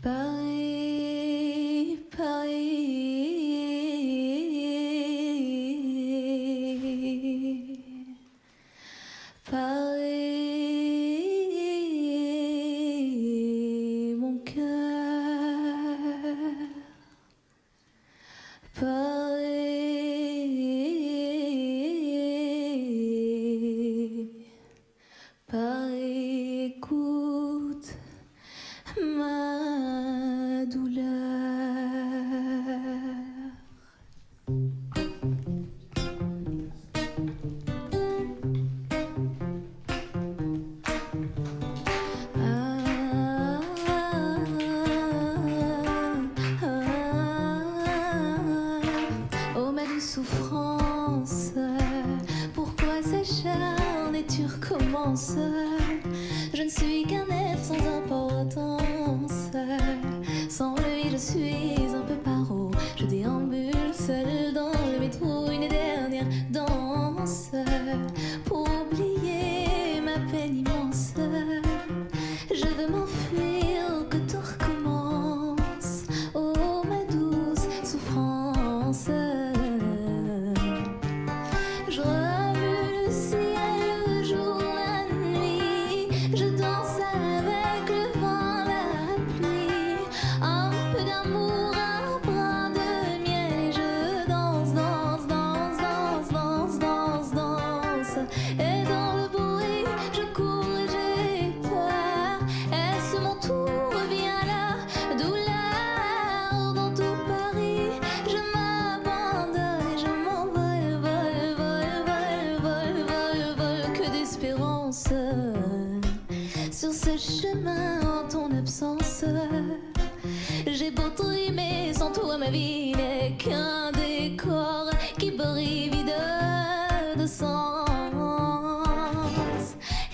Paris, Paris, Paris, mon cœur, Paris, Paris, écoute ma douleur. Oh ma douce souffrance, pourquoi s'acharner, tu recommences? Je ne suis qu'un être sans importance. Sans lui je suis un peu paro. Je déambule seul dans le métro, une dernière danse pour oublier ma peine immense. Je veux m'enfuir, que tout recommence. Oh ma douce souffrance. Je remue le ciel, le jour, la nuit. Je danse avec le vent, la pluie. Un peu d'amour, un brin de miel. Et je danse, danse, danse, danse, danse, danse, danse. Et dans le bruit, je cours et j'ai peur. Est-ce mon tour? Viens là, douleur. Dans tout Paris, je m'abandonne et je m'envole, vole, vole, vole, vole, vole, vole. Que d'espérance sur ce chemin en ton absence. J'ai beau trimer, sans toi ma vie n'est qu'un décor qui brille vide de sens.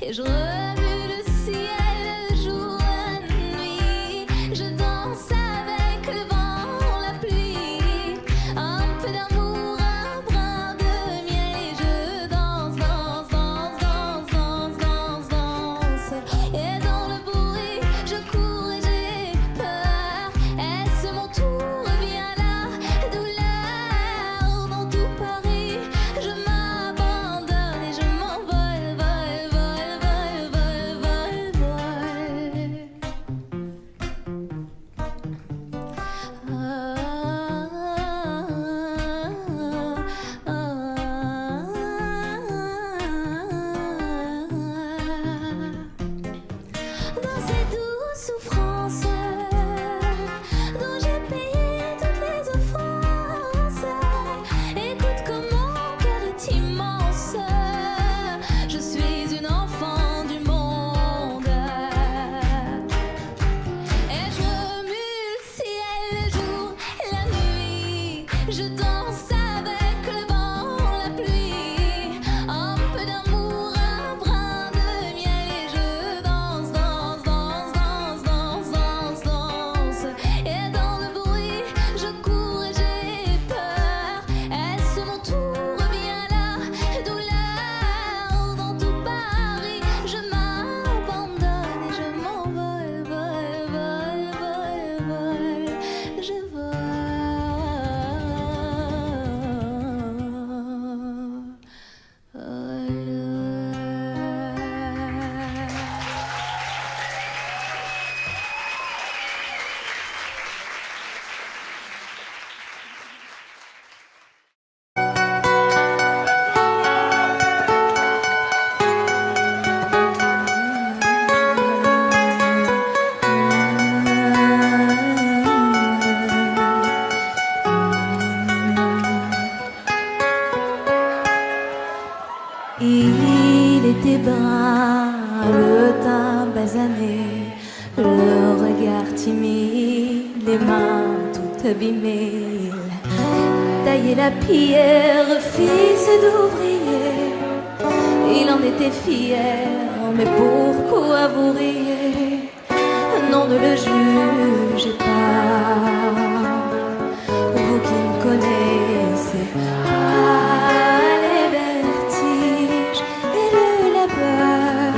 Et je remue le ciel, le jour, la nuit. Je danse avec le vent, la pluie. Un peu d'amour, un brin de miel. Et je danse, danse, danse, danse, danse, danse, danse. Et dans le bruit, je cours et j'ai peur. Est-ce mon tour? Viens là, douleur. Dans tout Paris, je m'abandonne et je m'envole, vole, vole, vole, vole, vole, dans ces douces souffrances dont j'ai payé toutes les offenses. Écoute comme mon cœur est immense. Je suis une enfant du monde. Et je remue le ciel, le jour, la nuit. Je danse avec le vent, la pluie. Un peu d'amour, un brin de miel. Et je danse, danse, danse, danse, danse, danse, danse. Et dans le bruit, je cours et j'ai peur. Est-ce mon tour? Viens là, douleur. Dans tout Paris, je m'abandonne et je m'envole, vole, vole, vole, vole. Je Il était brun, le teint basané, le regard timide, les mains toutes abîmées. Il taillait la pierre, fils d'ouvrier. Il en était fier, mais pourquoi vous riez? Non, ne le jugez pas, vous qui ne connaissez pas les vertiges et le labeur.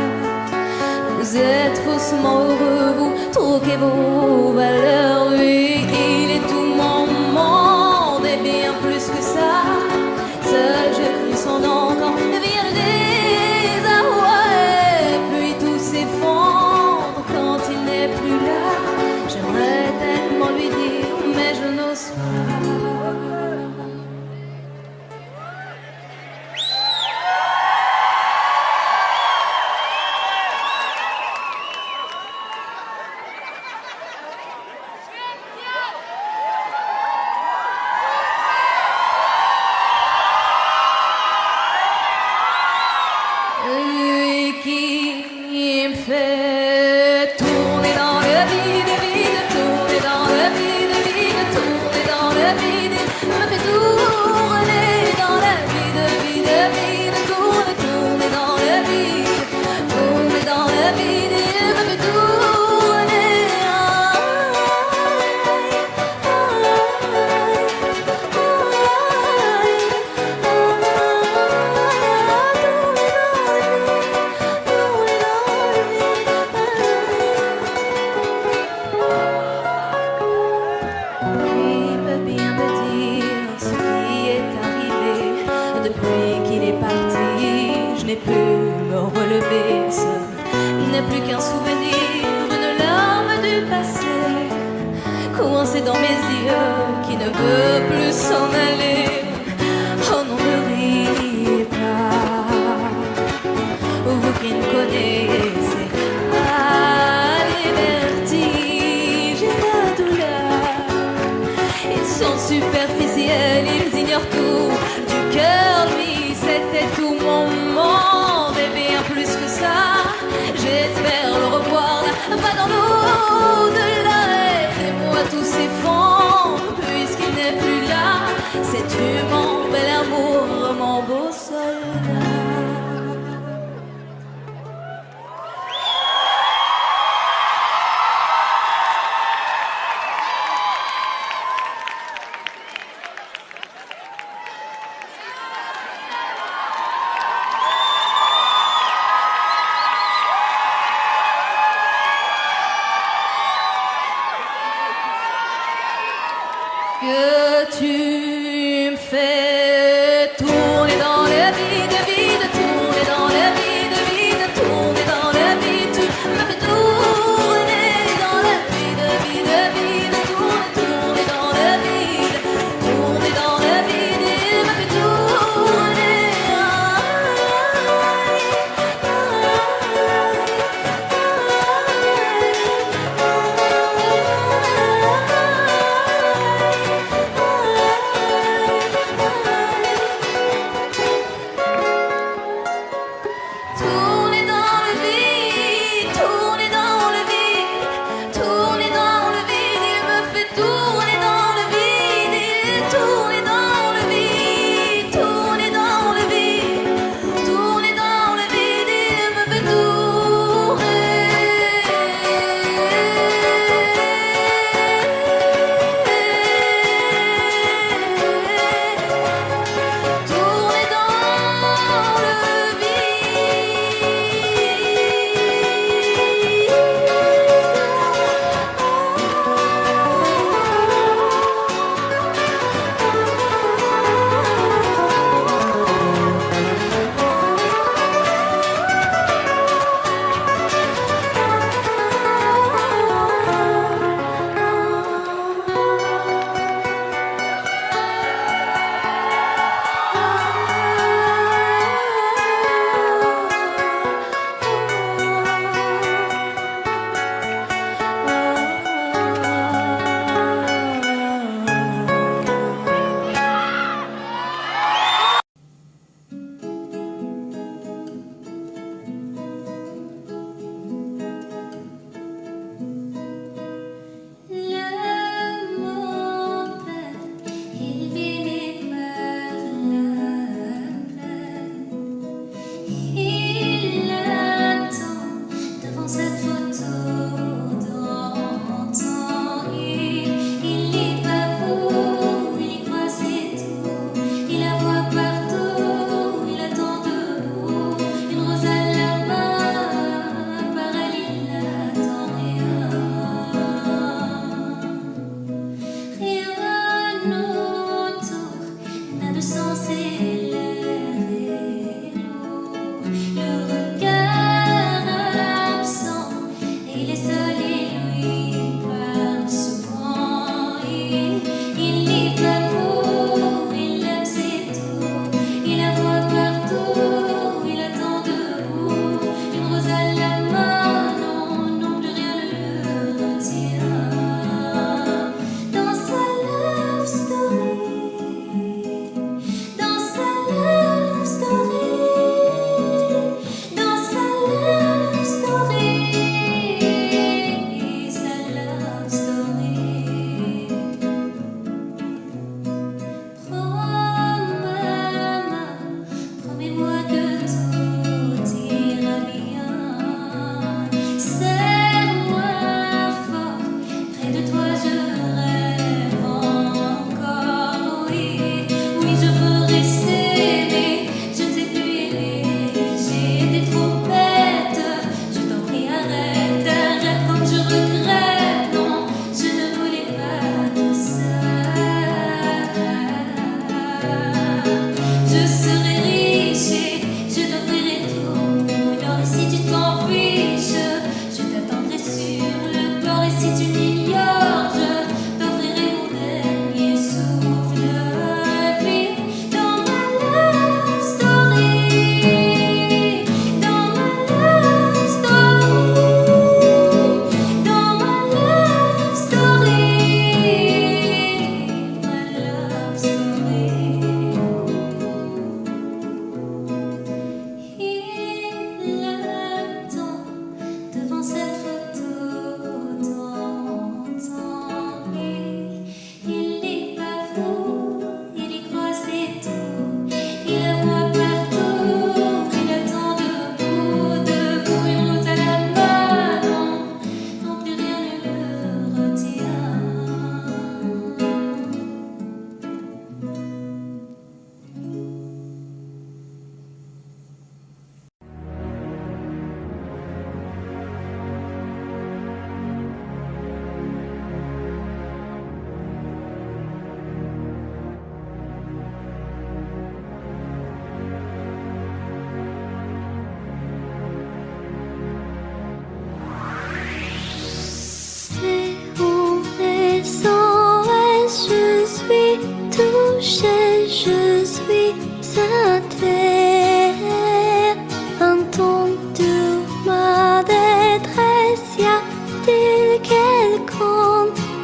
Vous êtes faussement heureux, vous troquez vos valeurs. coincé dans mes yeux, qui ne veut plus s'en aller. Oh non, ne riez pas, vous qui ne connaissez pas les vertiges et la douleur. Ils sont superficiels, ils ignorent tout du cœur. Lui, c'était tout mon monde et bien plus que ça. J'espère le revoir là-bas dans l'au-delà. Aidez-moi, tout s'effondre puisqu'il n'est plus là. Sais-tu, mon bel amour, mon beau soldat? Que tu me fais tourner dans le vide, vide, tourner dans le vide, vide, tourner dans le vide. Tu me fais tourner dans le vide, vide, vide, tourner, tourner dans le vide, tourner dans le vide. Il me fait tourner. Tourner dans le vide, tourner dans le vide, tourner dans le vide. Il me fait tourner dans le vide, il tourne dans le vide, tourner dans le vide, tourner dans le vide. Il me fait tourner dans le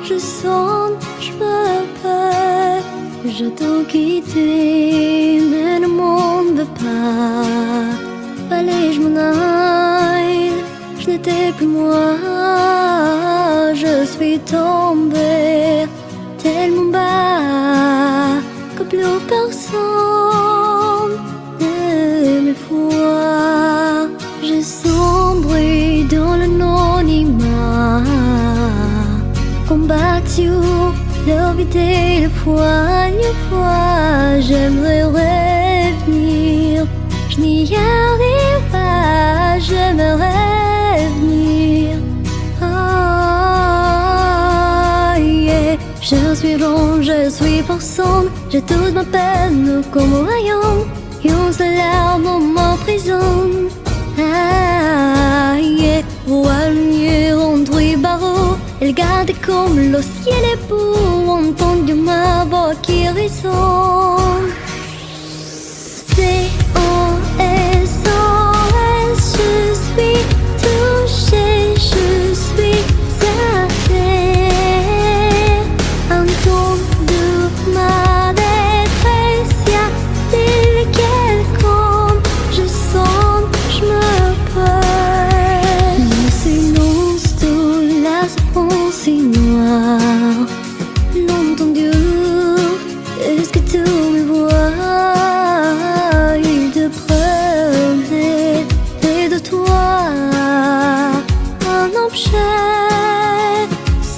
je sens, je me perds. J'ai tout quitté, mais le monde veut pas. Fallait je m'en aille, je n'étais plus moi. Je suis tombée tellement bas que plus personne ne me voit. J'ai sombré dans l'anonymat, combattu le vide et le froid. Une fois j'aimerais revenir, je n'y arrive pas, j'aimerais venir. Ah, yeah. Je suis rond, je suis personne, j'ai toute ma peine comme au royaume. Et on se larme, on m'emprisonne. Ah, yeah. Vois le mur entre les barreaux, elle garde comme le ciel est beau, entendre ma voix qui résonne. C-O-S-O-S, je suis touchée, je suis à terre. Entends-tu ma détresse, y a-t-il quelqu'un? Je sens, je me perds. Le silence de la souffrance est noir. L'entendu, est-ce que tu me vois? Il te prenait près de toi, un objet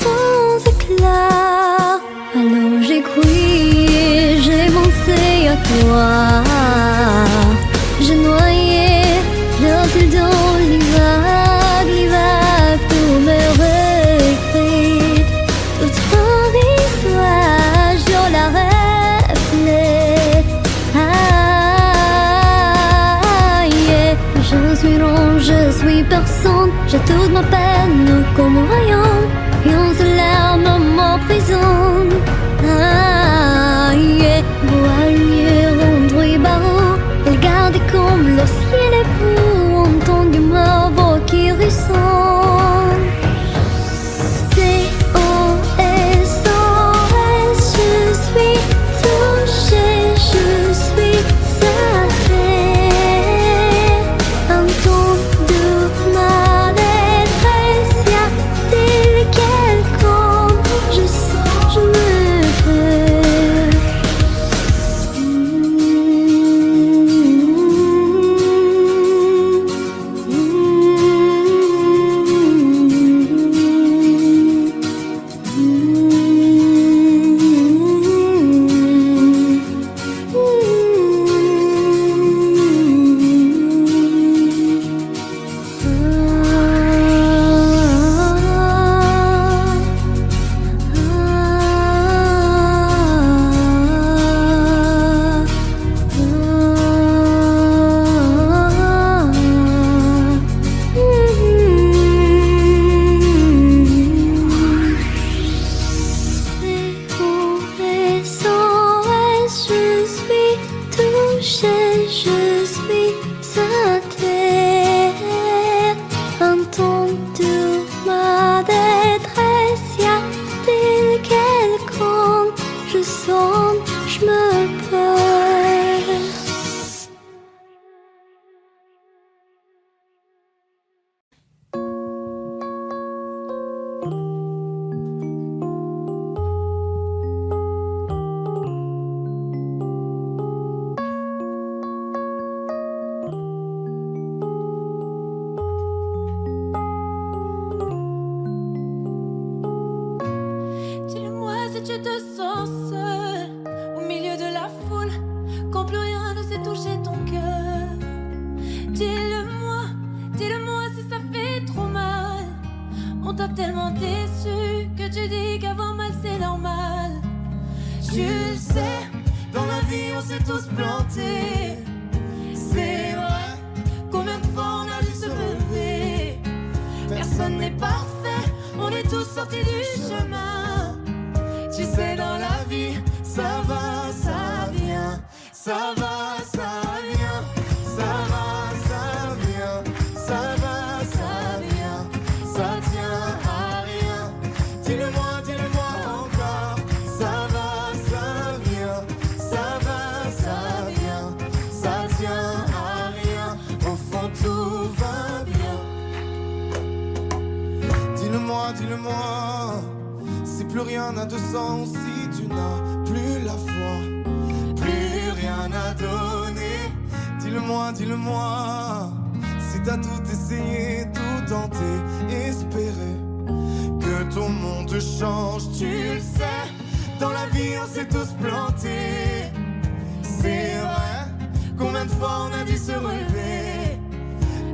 sans éclat. Alors j'ai crié, j'ai pensé à toi. J'ai noyé le fil dans les vagues pour me réécrire. Toute mon visage, je la reflète. Ah, yeah. Je suis rond, je suis personne, j'ai toute ma peine comme au royaume. Et on se larme, on m'emprisonne. Ah, yeah. Vois le mur entre les barreaux, elle garde comme le ciel est beau, entendre ma voix qui résonne. C-O-S-O-S, je suis touchée, je suis à terre. Entends-tu ma détresse, y a-t-il quelqu'un? Je sens, je me perds. Dis-le-moi, dis-le-moi. dis-le-moi, si plus rien n'a de sens, si tu n'as plus la foi, plus rien à donner. Dis-le-moi, dis-le-moi, si t'as tout essayé, tout tenté, espéré que ton monde change, tu le sais. Dans la vie on s'est tous plantés, c'est vrai. Combien de fois on a dû se relever.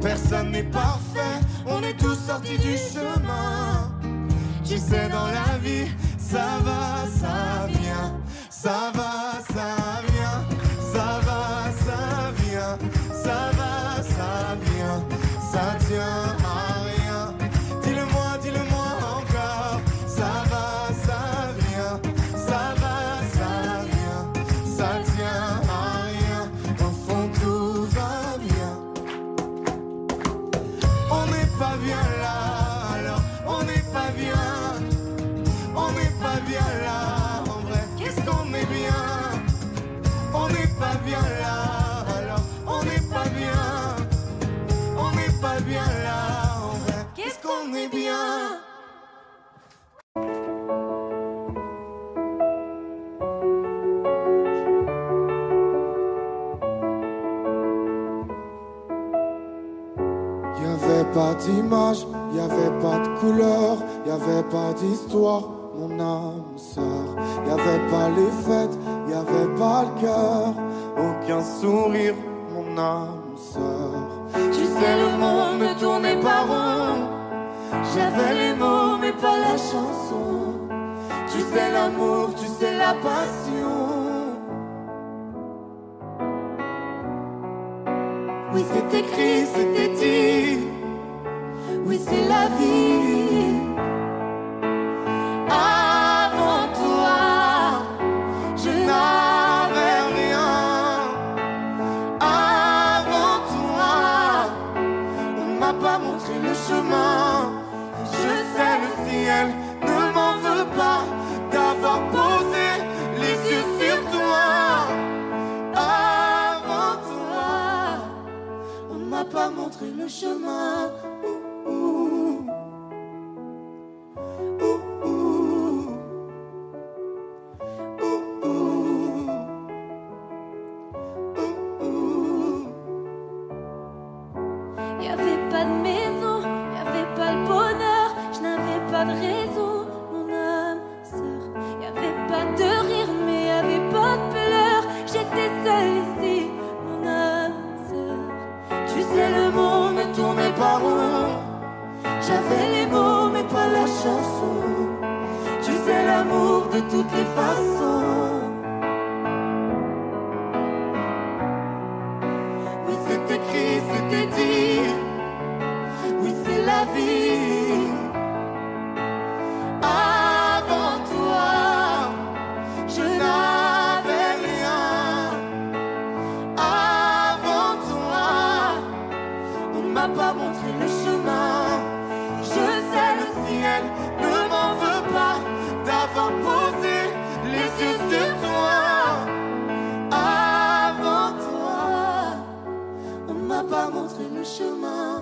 Personne n'est parfait, on est tous sortis du chemin. Tu sais dans la vie, ça va, ça vient. Ça va, ça vient. Ça va, ça vient. Ça va, ça vient. Ça tient à rien. Dis-le-moi, dis-le-moi encore. Ça va, ça vient. Ça va, ça vient. Ça tient à rien. Au fond tout va bien. On n'est pas bien là, alors on n'est pas bien. On n'est pas bien là, en vrai, qu'est-ce qu'on est bien. On n'est pas bien là, alors on n'est pas bien. On n'est pas bien là, en vrai, qu'est-ce qu'on est bien. Y'avait pas d'image, y'avait pas de couleur, y'avait pas d'histoire, mon âme sœur. Y'avait pas les fêtes, y'avait pas le cœur, aucun sourire, mon âme sœur. Tu sais le monde ne tournait pas rond, j'avais les mots mais pas la chanson. Tu sais l'amour, tu sais la passion. Oui c'est écrit, c'était dit. Oui c'est la vie. Avant toi, je n'avais rien. Avant toi, on m'a pas montré le chemin. Je sais le ciel ne m'en veut pas d'avoir posé les yeux sur toi. Avant toi, on m'a pas montré le chemin. Y'avait pas de maison, y'avait pas le bonheur, je n'avais pas de raison, mon âme sœur. Y'avait pas de rire, mais y'avait pas de pleurs, j'étais seule ici, mon âme sœur. Tu sais le monde ne tournait pas rond, j'avais les mots mais pas la chanson. Tu sais l'amour de toutes les façons. Oui c'est écrit, c'était dit. Oui c'est la vie. Avant toi, je n'avais rien. Avant toi, on m'a pas montré le chemin. Je sais le ciel ne m'en veut pas d'avoir posé les yeux sur toi. Avant toi, on m'a pas montré le chemin.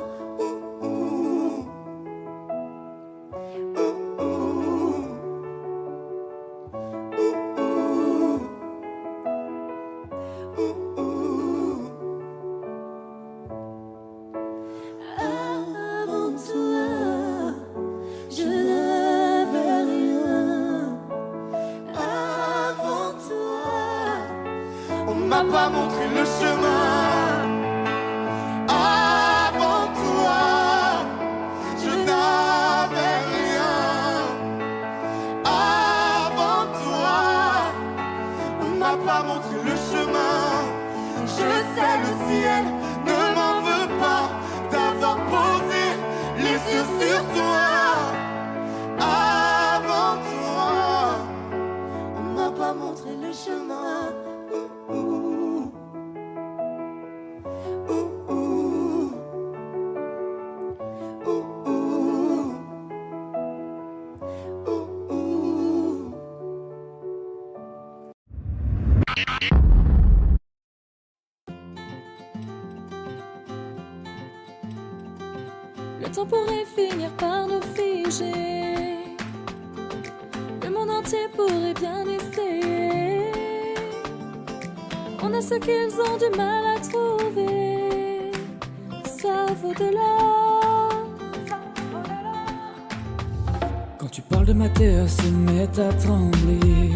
Avant toi, je n'avais rien. Avant toi, on m'a pas montré le chemin. Avant toi, je n'avais rien. Avant toi, on m'a pas montré le chemin. Je sais le ciel ne m'en veut pas d'avoir posé les yeux sur toi. Avant toi, on m'a pas montré le chemin. Le temps pourrait finir par nous figer. entier pourrait bien essayer. On a ce qu'ils ont du mal à trouver. Ça vaut de l'or. Quand tu parles de ma terre, se met à trembler.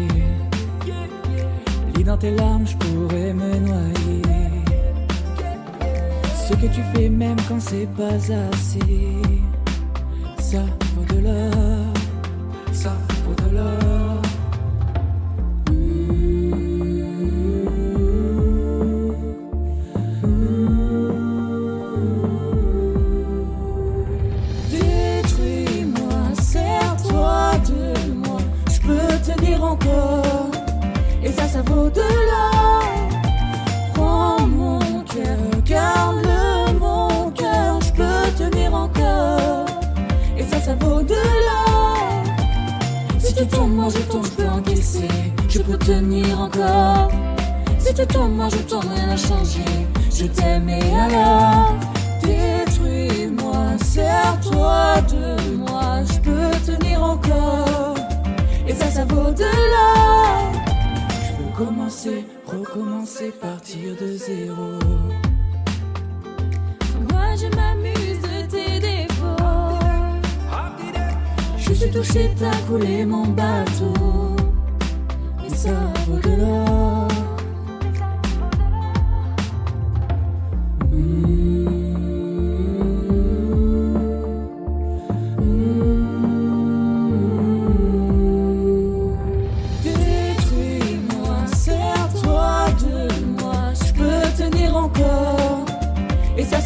Lis dans tes larmes, je pourrais me noyer. Ce que tu fais même quand c'est pas assez, ça vaut de l'or, ça vaut de l'or. Détruis-moi, serre-toi de moi, je peux tenir encore. Et ça vaut de l'or. Prends mon cœur, garde-le mon cœur, je peux tenir encore. Et ça vaut de l'or. Si tu tombes, moi je tombe, je peux encaisser, je peux tenir encore. Si tu tombes, moi je tombe, rien n'a changé, je t'aime et alors. Détruis-moi, serre-toi de moi, je peux tenir encore. Et ça vaut de l'or. Commencer, recommencer, partir de zéro. Moi je m'amuse de tes défauts. Je suis touché, t'as coulé mon bateau. Mais ça vaut de l'or.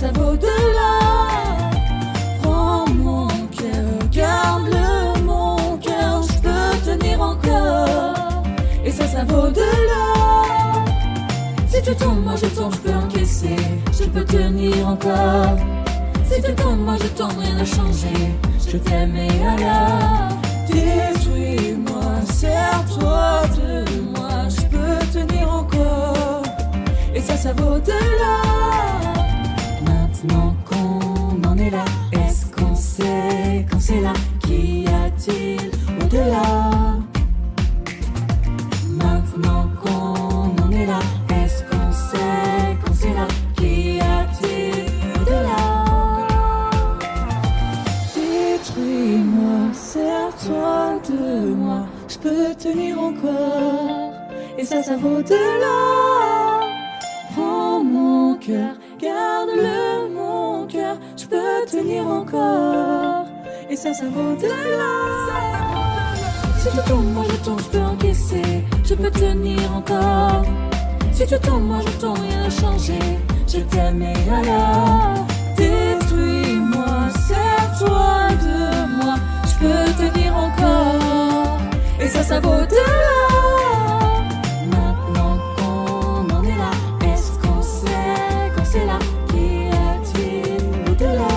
Ça vaut de l'or. Prends mon cœur, garde-le mon cœur, je peux tenir encore. Et ça vaut de l'or. Si tu tombes, moi je tombe, je peux encaisser, je peux tenir encore. Si tu tombes, moi je tombe, rien n'a changé, je t'aime et alors. Détruis-moi, serre-toi de moi, je peux tenir encore. Et ça vaut de l'or. Maintenant qu'on en est là, est-ce qu'on sait quand c'est là? Qu'y a-t-il au-delà? Maintenant qu'on en est là, est-ce qu'on sait quand c'est là? Qu'y a-t-il au-delà? Détruis-moi, serre-toi de moi, je peux tenir encore. Et ça vaut de l'or. Prends mon cœur, garde-le mon cœur, je peux tenir encore. Et ça vaut de l'or. Si tu tombes, moi je tombe, je peux encaisser, je peux tenir encore. Si tu tombes, moi je tombe, rien n'a changé, je t'aime et alors. Détruis-moi, serre-toi de moi, je peux tenir encore. Et ça vaut de l'or. Maintenant qu'on en est là, est-ce qu'on sait quand c'est là? Qu'y a-t-il au-delà?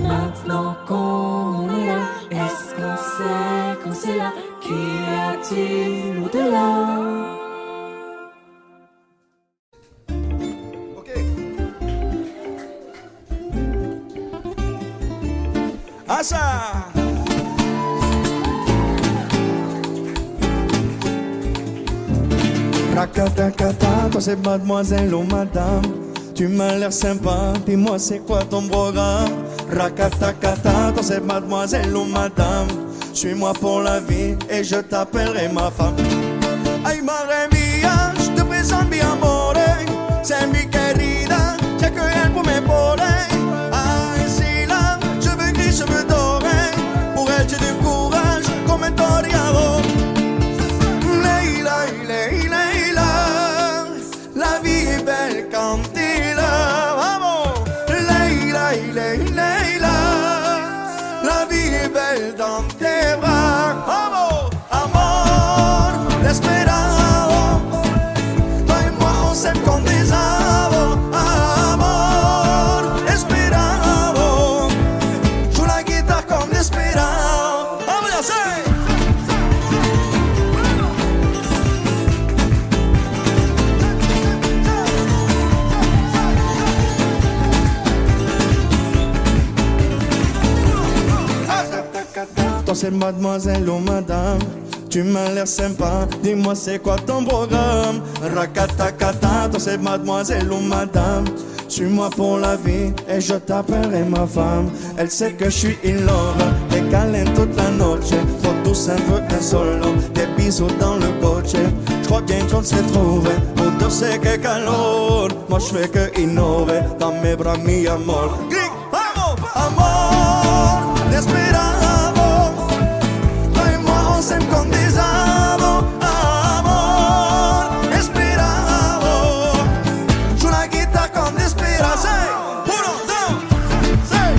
Maintenant qu'on est là, est-ce qu'on sait quand c'est là? Qu'y a-t-il au-delà? Acha! Rakatakata, toi c'est mademoiselle ou madame. Tu m'as l'air sympa, dis-moi c'est quoi ton programme? Rakatakata, toi c'est mademoiselle ou madame. Suis-moi pour la vie et je t'appellerai ma femme. Ay madre mía, je te présente mi amore. C'est mi querida, j'ai que elle pour m'épauler. Ay si là, je veux gris, je veux doré. Pour elle j'ai du courage comme un toreador. Leila, Leila, Leila, la vie est belle quand t'es là. Vamos, Leila, Leila, Leila, la vie est belle dans tes bras. Vamos, amor, desesperado. Toi et moi on s'aime comme des avos. Amor, desesperado. Joue la guitare comme desesperado. Vamos a hacer. toi c'est mademoiselle ou madame. Tu m'as l'air sympa, dis-moi c'est quoi ton programme. Rakatakata, toi c'est mademoiselle ou madame. Suis-moi pour la vie et je t'appellerai ma femme. Elle sait que je suis in love, des câlins toute la noche. Faut tous un peu un solo, des bisous dans le coche. Je crois bien qu'on s'est trouvé, nous deux c'est que calor. Moi je fais que innover, dans mes bras mi amor. Gris, vamos, amor, desesperado. Toi et moi on s'aime comme des ados. Amor, desesperado. Joue la guitare comme desesperado. Uno, dos, seis.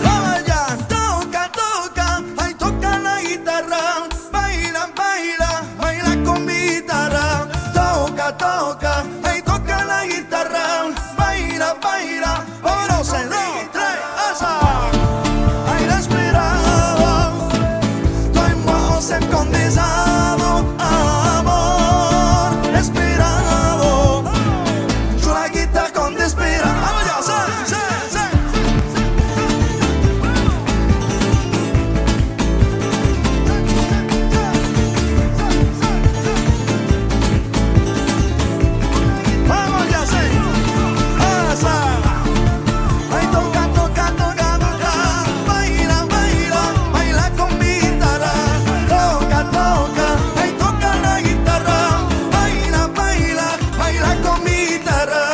Vamos ya, toca, toca, ay toca la guitarra, baila, baila, baila con mi guitarra, toca, toca, ay toca la guitarra, baila, baila, vámonos en 2, 3, asa, ay desesperado, toi et moi on s'aime comme des ados, amor, desesperado, joue la guitare comme desesperado, vamos ya, sí, sí, sí. Vamos ya, sí. Asa. Ay, toca, toca, toca, toca. Baila, baila, baila con mi guitarra. Toca, toca, ay, toca la guitarra. Baila, baila, baila con mi guitarra.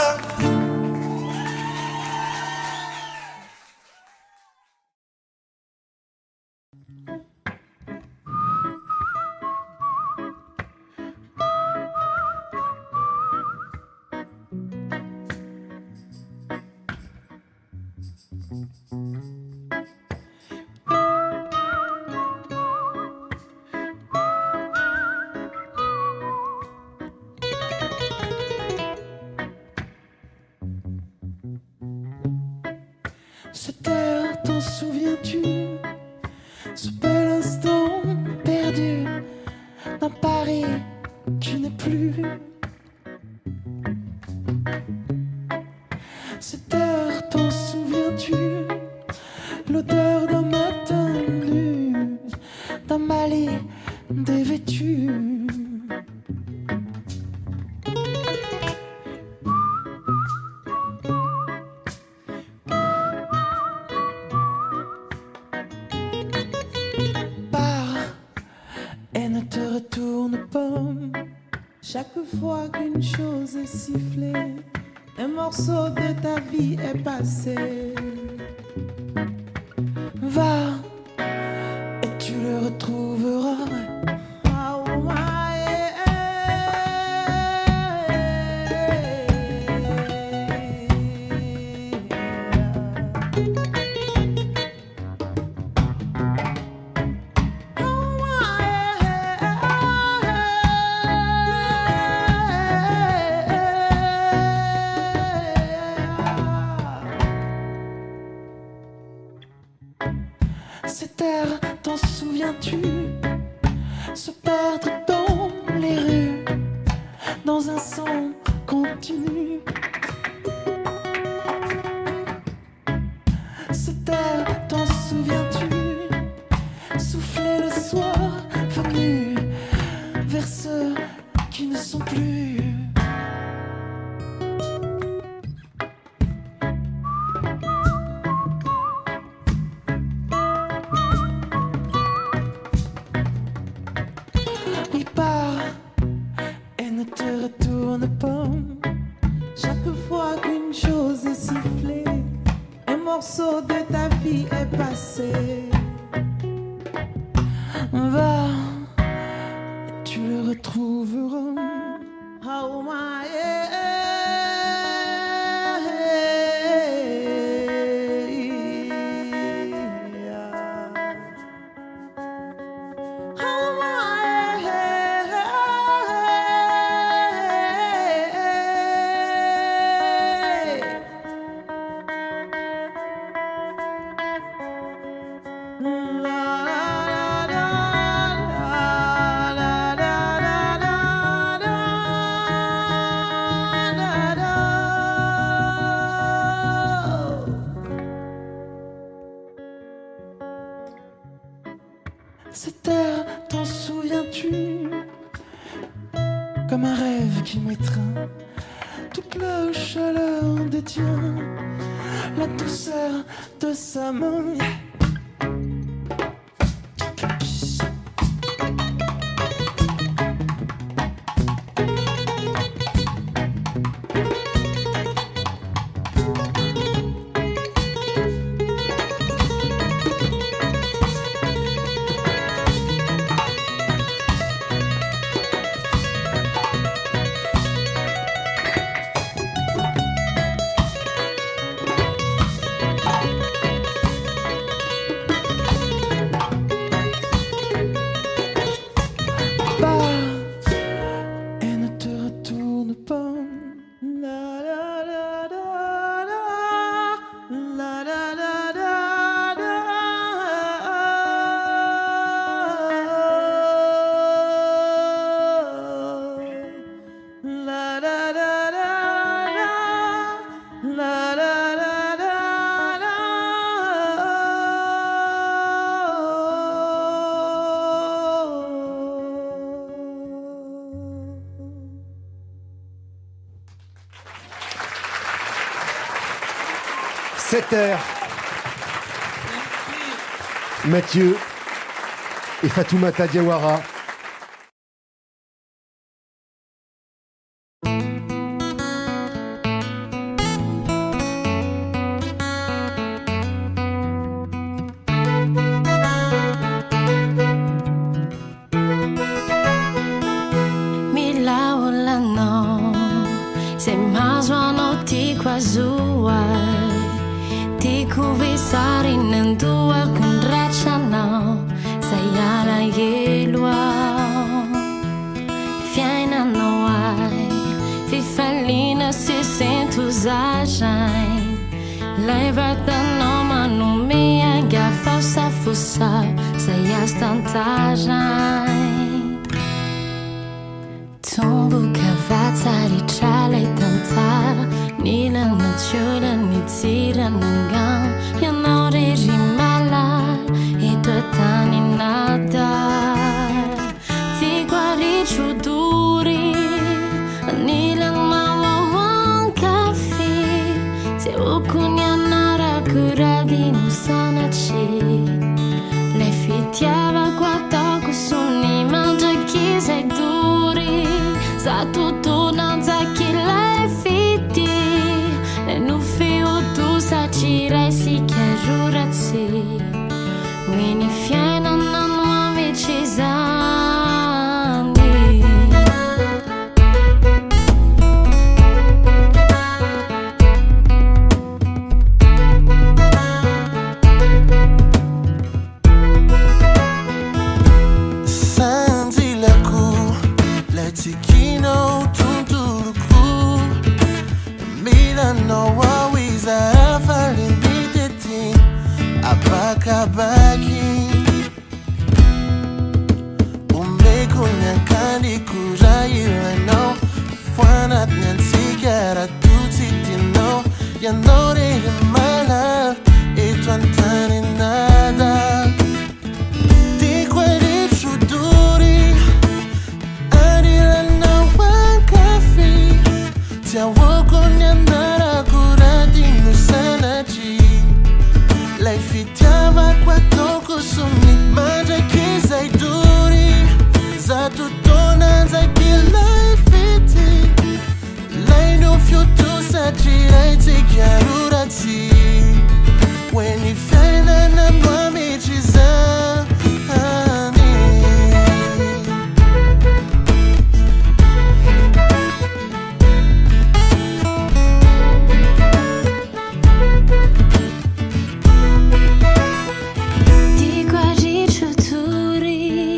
Cette heure, t'en souviens-tu? Ce bel instant perdu dans Paris, tu n'es plus. Cette heure, t'en souviens-tu? L'odeur d'un matin nu, d'un Mali dévêtu. Pars et ne te retourne pas. Chaque fois qu'une chose est sifflée, un morceau de ta vie est passé. Va et tu le retrouveras. Cette air, t'en souviens-tu? Se perdre dans les rues, dans un son continu. Cette air, t'en souviens-tu? Souffler le soir venu vers ceux qui ne sont plus. Il part et ne te retourne pas. Chaque fois qu'une chose est sifflée, un morceau de ta vie est passé. Va et tu le retrouveras. Oh my la la la la la la la la comme un rêve qui m'étreint. Toute la chaleur détient la douceur de sa main. Mathieu et Fatoumata Diawara. Mila ulano se maswano ti kwazuai ti kuvisari nandua kundrachano sayala yelwa fiaina noai fifalina se sentuzajai levata noma no meia gafa sa fusa sayastantajai Tombo cavatari chale tantar Nila natura ni tira nangan Yanore rimala E tani nada Ti guari chuduri Nila mawawan kafi Te ukunya nara kuragi nusanachi Le fitiava guarda kusuni mangia chi sei duri Sa tutto non sa chi l'hai fiti E non fio tu sa ci resti che giurazzi Quindi fiena non nuovi cisani Senti la cour, la tikino tunturuku Milano wawiza falimideti Abakabaki Umekunya kandi kurayirano Fuanat nyansigara tutitino Yanore mala E tuantani nada Di quelli chuduri Adila na wakafi Tia woko nyandara kurati nusanachi Lei fitiava qua toko sumi Mangia chi sei duri Za tutto non sai chi lei fiti Lei non fiuto sa ci lei ti chiarurati When you find an amami chisani Ti guardi chuturi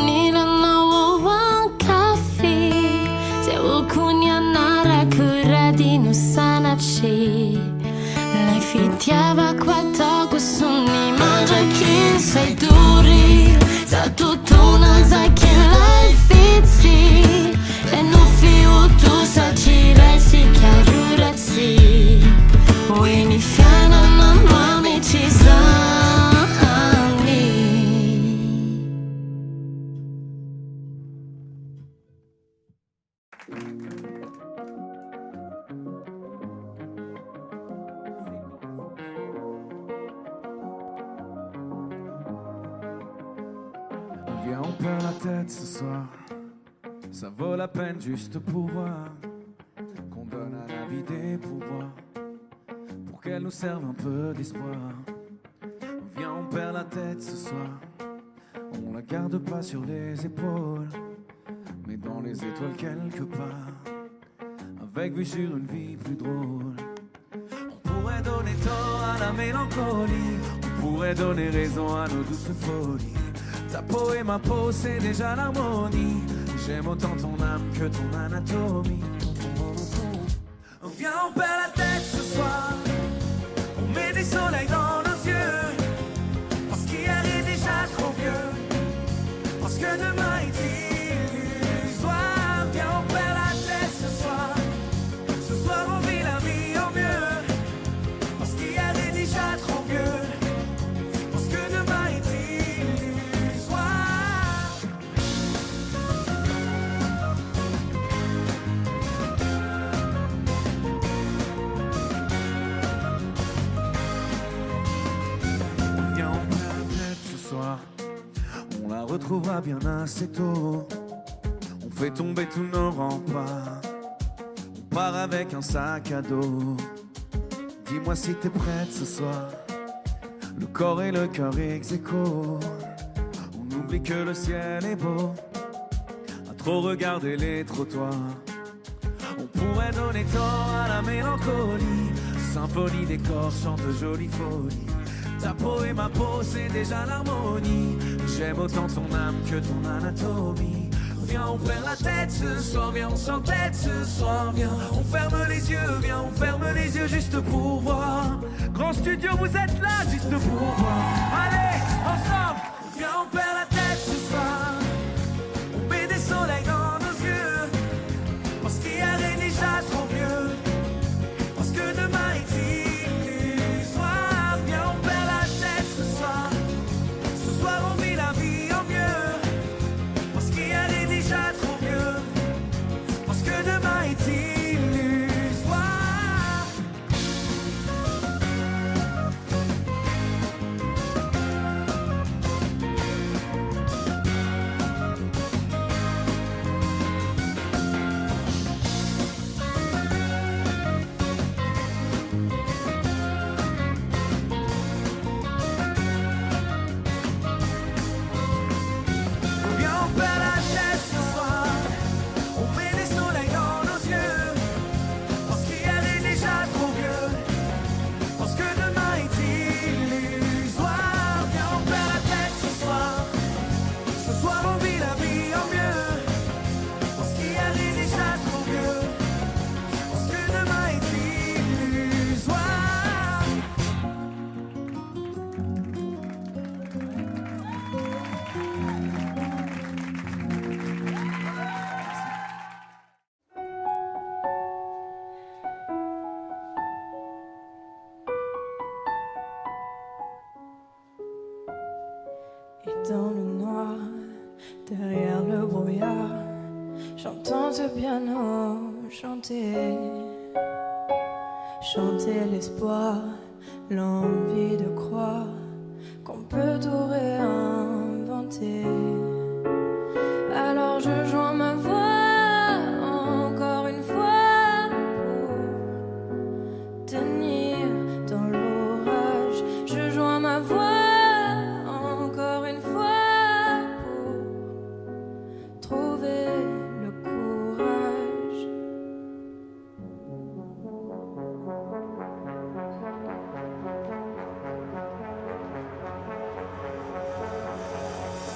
Nila mawawan kafi Te ukunya nara kuradi nusanachi Lei fitiava qua toko suni mangia chi sei duri Sa tutto non sa chi l'hai fizzi E non fio tu sa ci resti chiarurazzi Quindi fiana non nuovi cisani Viens, on perd la tête ce soir. Ça vaut la peine juste pour voir qu'on donne à la vie des pouvoirs pour qu'elle nous serve un peu d'espoir. Viens, on perd la tête ce soir. On la garde pas sur les épaules, mais dans les étoiles quelque part, avec vue sur une vie plus drôle. On pourrait donner tort à la mélancolie, on pourrait donner raison à nos douces folies. Ta peau et ma peau, c'est déjà l'harmonie. J'aime autant ton âme que ton anatomie. Viens, on perd la tête ce soir. On met des soleils dans nos yeux, parce qu'hier est déjà trop vieux, parce que demain est illusoire. Viens, on perd la tête ce soir. Ce soir on vit la vie au mieux, parce qu'hier est déjà trop vieux, parce que demain est illusoire. Viens, on perd la tête ce soir. On la retrouvera bien assez tôt. On fait tomber tous nos remparts. On part avec un sac à dos. Dis-moi si t'es prête ce soir. Le corps et le cœur ex-aequo. On oublie que le ciel est beau, à trop regarder les trottoirs. On pourrait donner tort à la mélancolie. Symphonie des corps chante jolie folie. Ta peau et ma peau, c'est déjà l'harmonie. J'aime autant ton âme que ton anatomie. Viens, on perd la tête ce soir. Viens, on s'entête ce soir. Viens, on ferme les yeux. Viens, on ferme les yeux juste pour voir. Grand studio, vous êtes là juste pour voir. Allez, ensemble. Viens, on perd la tête ce soir. On met des soleils dans nos yeux, parce qu'hier est déjà trop vieux, parce que demain est illusoire. Viens, on perd la tête ce soir. Ce soir on vit la vie au mieux, parce qu'hier est déjà trop vieux, parce que demain est illusoire. Viens, on perd la tête ce soir. On met des soleils dans nos yeux, parce qu'hier est déjà trop vieux, parce que demain est illusoire. Viens, on perd la tête ce soir. Ce soir on vit la vie au mieux, parce qu'hier est déjà trop vieux, parce que demain est illusoire. Et dans le noir, derrière le brouillard, j'entends ce piano chanter. Chanter l'espoir, l'envie de croire qu'on peut tout réinventer. Alors je joins ma voix encore une fois pour tenir dans l'orage. Je joins ma voix encore une fois pour trouver le courage.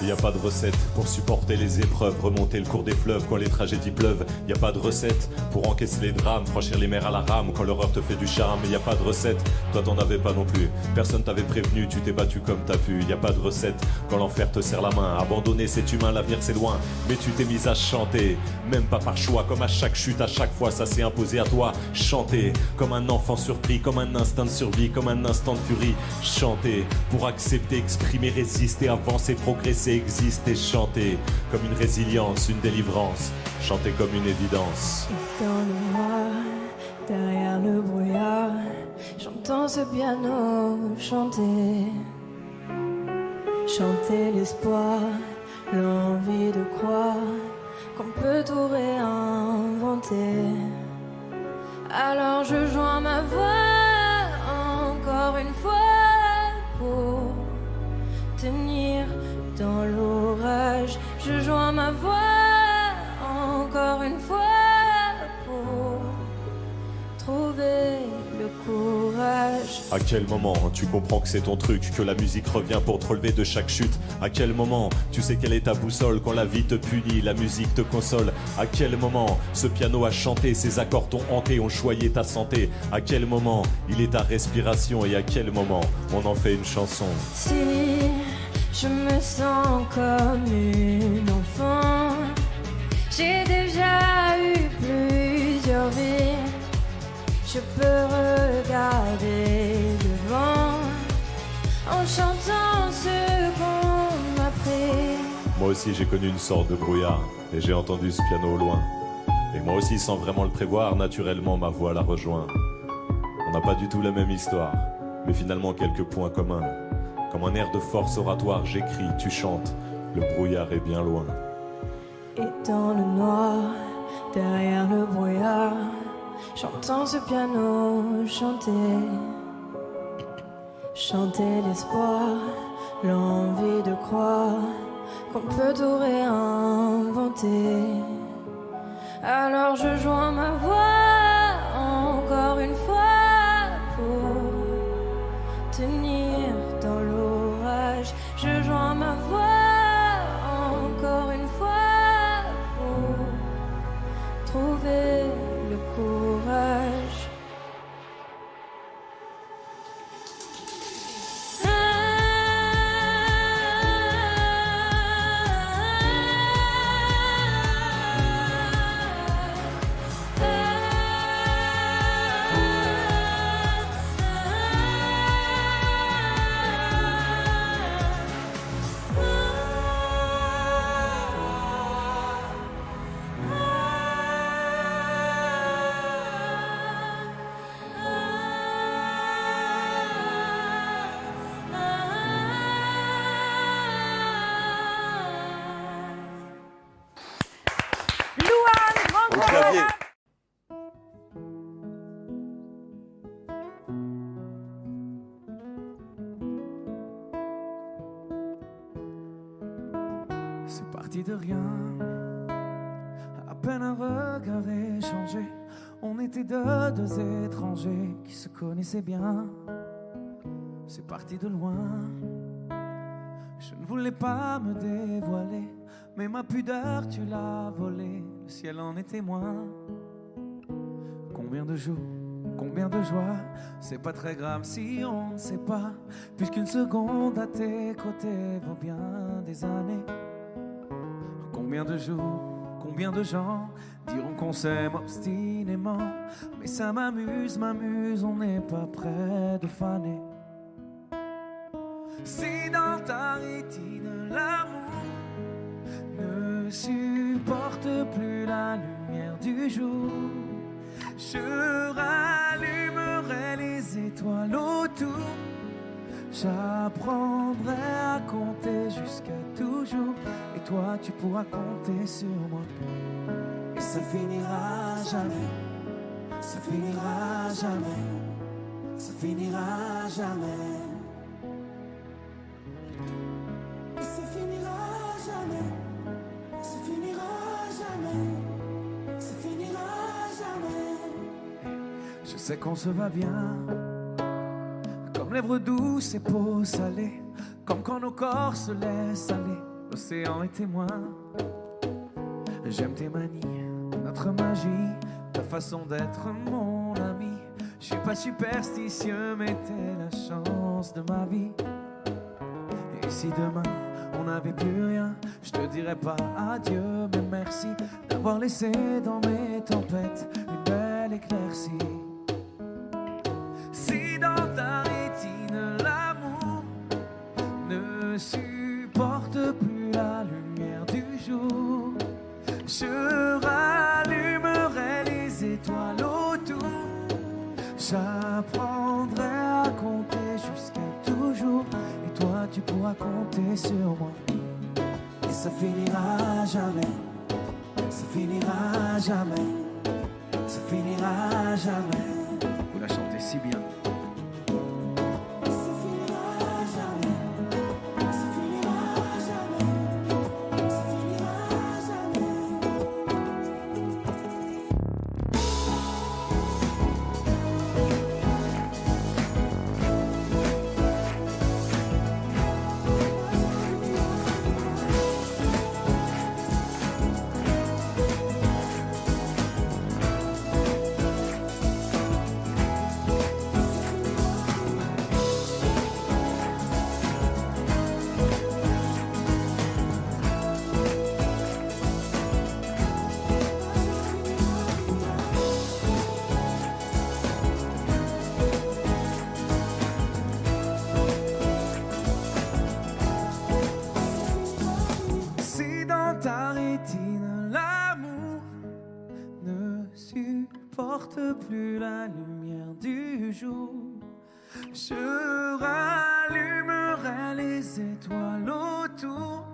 Y a pas de recette pour supporter les épreuves, remonter le cours des fleuves quand les tragédies pleuvent. Y a pas de recette pour encaisser les drames, franchir les mers à la rame quand l'horreur te fait du charme. Y a pas de recette, toi t'en avais pas non plus. Personne t'avait prévenu, tu t'es battu comme t'as pu. Y a pas de recette quand l'enfer te serre la main. Abandonné, c'est humain, l'avenir c'est loin. Mais tu t'es mise à chanter, même pas par choix. Comme à chaque chute, à chaque fois, ça s'est imposé à toi. Chanter comme un enfant surpris, comme un instinct de survie, comme un instant de furie. Chanter pour accepter, exprimer, résister, avancer, progresser, exister, chanter comme une résilience, une délivrance, chanter comme une évidence. Et dans le noir, derrière le brouillard, j'entends ce piano chanter. Chanter l'espoir, l'envie de croire qu'on peut tout réinventer. Alors je joins ma voix encore une fois pour tenir dans l'orage. Je joins ma voix encore une fois pour trouver le courage. À quel moment tu comprends que c'est ton truc, que la musique revient pour te relever de chaque chute? À quel moment tu sais quelle est ta boussole quand la vie te punit, la musique te console? À quel moment ce piano a chanté, ses accords t'ont hanté, ont choyé ta santé? À quel moment il est ta respiration et à quel moment on en fait une chanson? Si je me sens comme une enfant, j'ai déjà eu plusieurs vies. Je peux regarder devant en chantant ce qu'on m'a pris. Moi aussi j'ai connu une sorte de brouillard et j'ai entendu ce piano au loin. Et moi aussi sans vraiment le prévoir, naturellement ma voix la rejoint. On n'a pas du tout la même histoire, mais finalement quelques points communs. Comme un air de force oratoire, j'écris, tu chantes, le brouillard est bien loin. Et dans le noir, derrière le brouillard, j'entends ce piano chanter. Chanter l'espoir, l'envie de croire qu'on peut tout réinventer. Alors je joins ma voix encore une fois pour tenir dans l'orage. Je joins ma voix encore une fois pour trouver le courage. C'est parti de rien, à peine un regard échangé. On était deux étrangers qui se connaissaient bien. C'est parti de loin, je ne voulais pas me dévoiler, mais ma pudeur tu l'as volée, le ciel en est témoin. Combien de jours, combien de joie, c'est pas très grave si on ne sait pas, puisqu'une seconde à tes côtés vaut bien des années. Combien de jours, combien de gens diront qu'on s'aime obstinément, mais ça m'amuse, on n'est pas près de faner. Si dans ta rétine l'amour ne supporte plus la lumière du jour, je rallumerai les étoiles autour. J'apprendrai à compter jusqu'à toujours, et toi tu pourras compter sur moi. Et ça finira jamais, ça finira jamais, ça finira jamais. Et ça finira jamais, ça finira jamais, ça finira jamais. Je sais qu'on se va bien, comme lèvres douces et peau salée, comme quand nos corps se laissent aller, l'océan est témoin. J'aime tes manies, notre magie, ta façon d'être mon ami. Je suis pas superstitieux, mais t'es la chance de ma vie. Et si demain on n'avait plus rien, je te dirais pas adieu, mais merci d'avoir laissé dans mes tempêtes une belle éclaircie. Si dans ta rétine l'amour ne supporte plus la Je rallumerai les étoiles autour. J'apprendrai à compter jusqu'à toujours. Et toi tu pourras compter sur moi. Et ça finira jamais. Ça finira jamais. Ça finira jamais. Vous la chantez si bien. Ça finira jamais. Ça finira jamais. Ça finira jamais. Si dans ta rétine l'amour ne supporte plus la lumière du jour, je rallumerai les étoiles autour.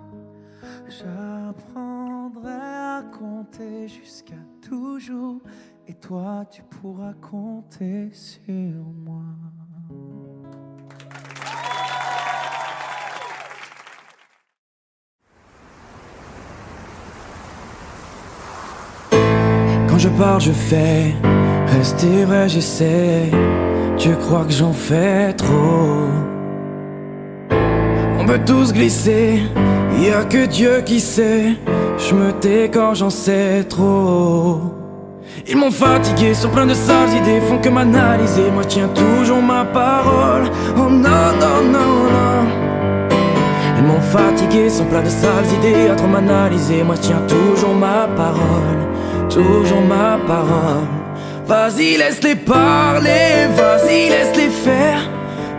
J'apprendrai à compter jusqu'à toujours. Et toi tu pourras compter sur moi. Quand je parle, je fais. Rester vrai, j'essaie. Tu crois que j'en fais trop? On peut tous glisser. Y a que Dieu qui sait. Je me tais quand j'en sais trop. Ils m'ont fatigué sur plein de sales idées. Font que m'analyser. Moi je tiens toujours ma parole. Oh non, non, non, non. Ils m'ont fatigué sur plein de sales idées. À trop m'analyser. Moi je tiens toujours ma parole. Toujours ma parole. Vas-y laisse-les parler, vas-y laisse-les faire.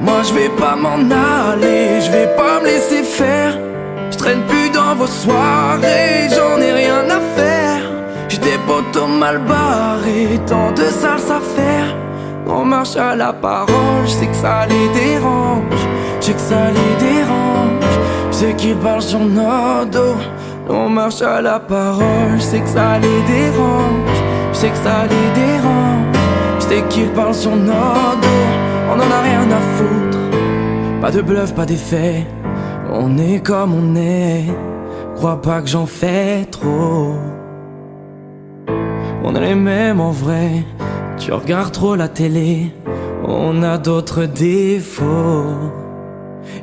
Moi je vais pas m'en aller, je vais pas me laisser faire. Je traîne plus dans vos soirées, j'en ai rien à faire. J'ai des potos mal barrés, tant de sales affaires. On marche à la parole, je sais que ça les dérange. Je sais que ça les dérange. Je sais qu'ils parlent sur nos dos. On marche à la parole, je sais que ça les dérange. Je sais que ça les dérange. Je sais qu'ils parlent sur nos dos. On en a rien à foutre. Pas de bluff, pas d'effet. On est comme on est. Crois pas que j'en fais trop. On est les mêmes en vrai. Tu regardes trop la télé. On a d'autres défauts.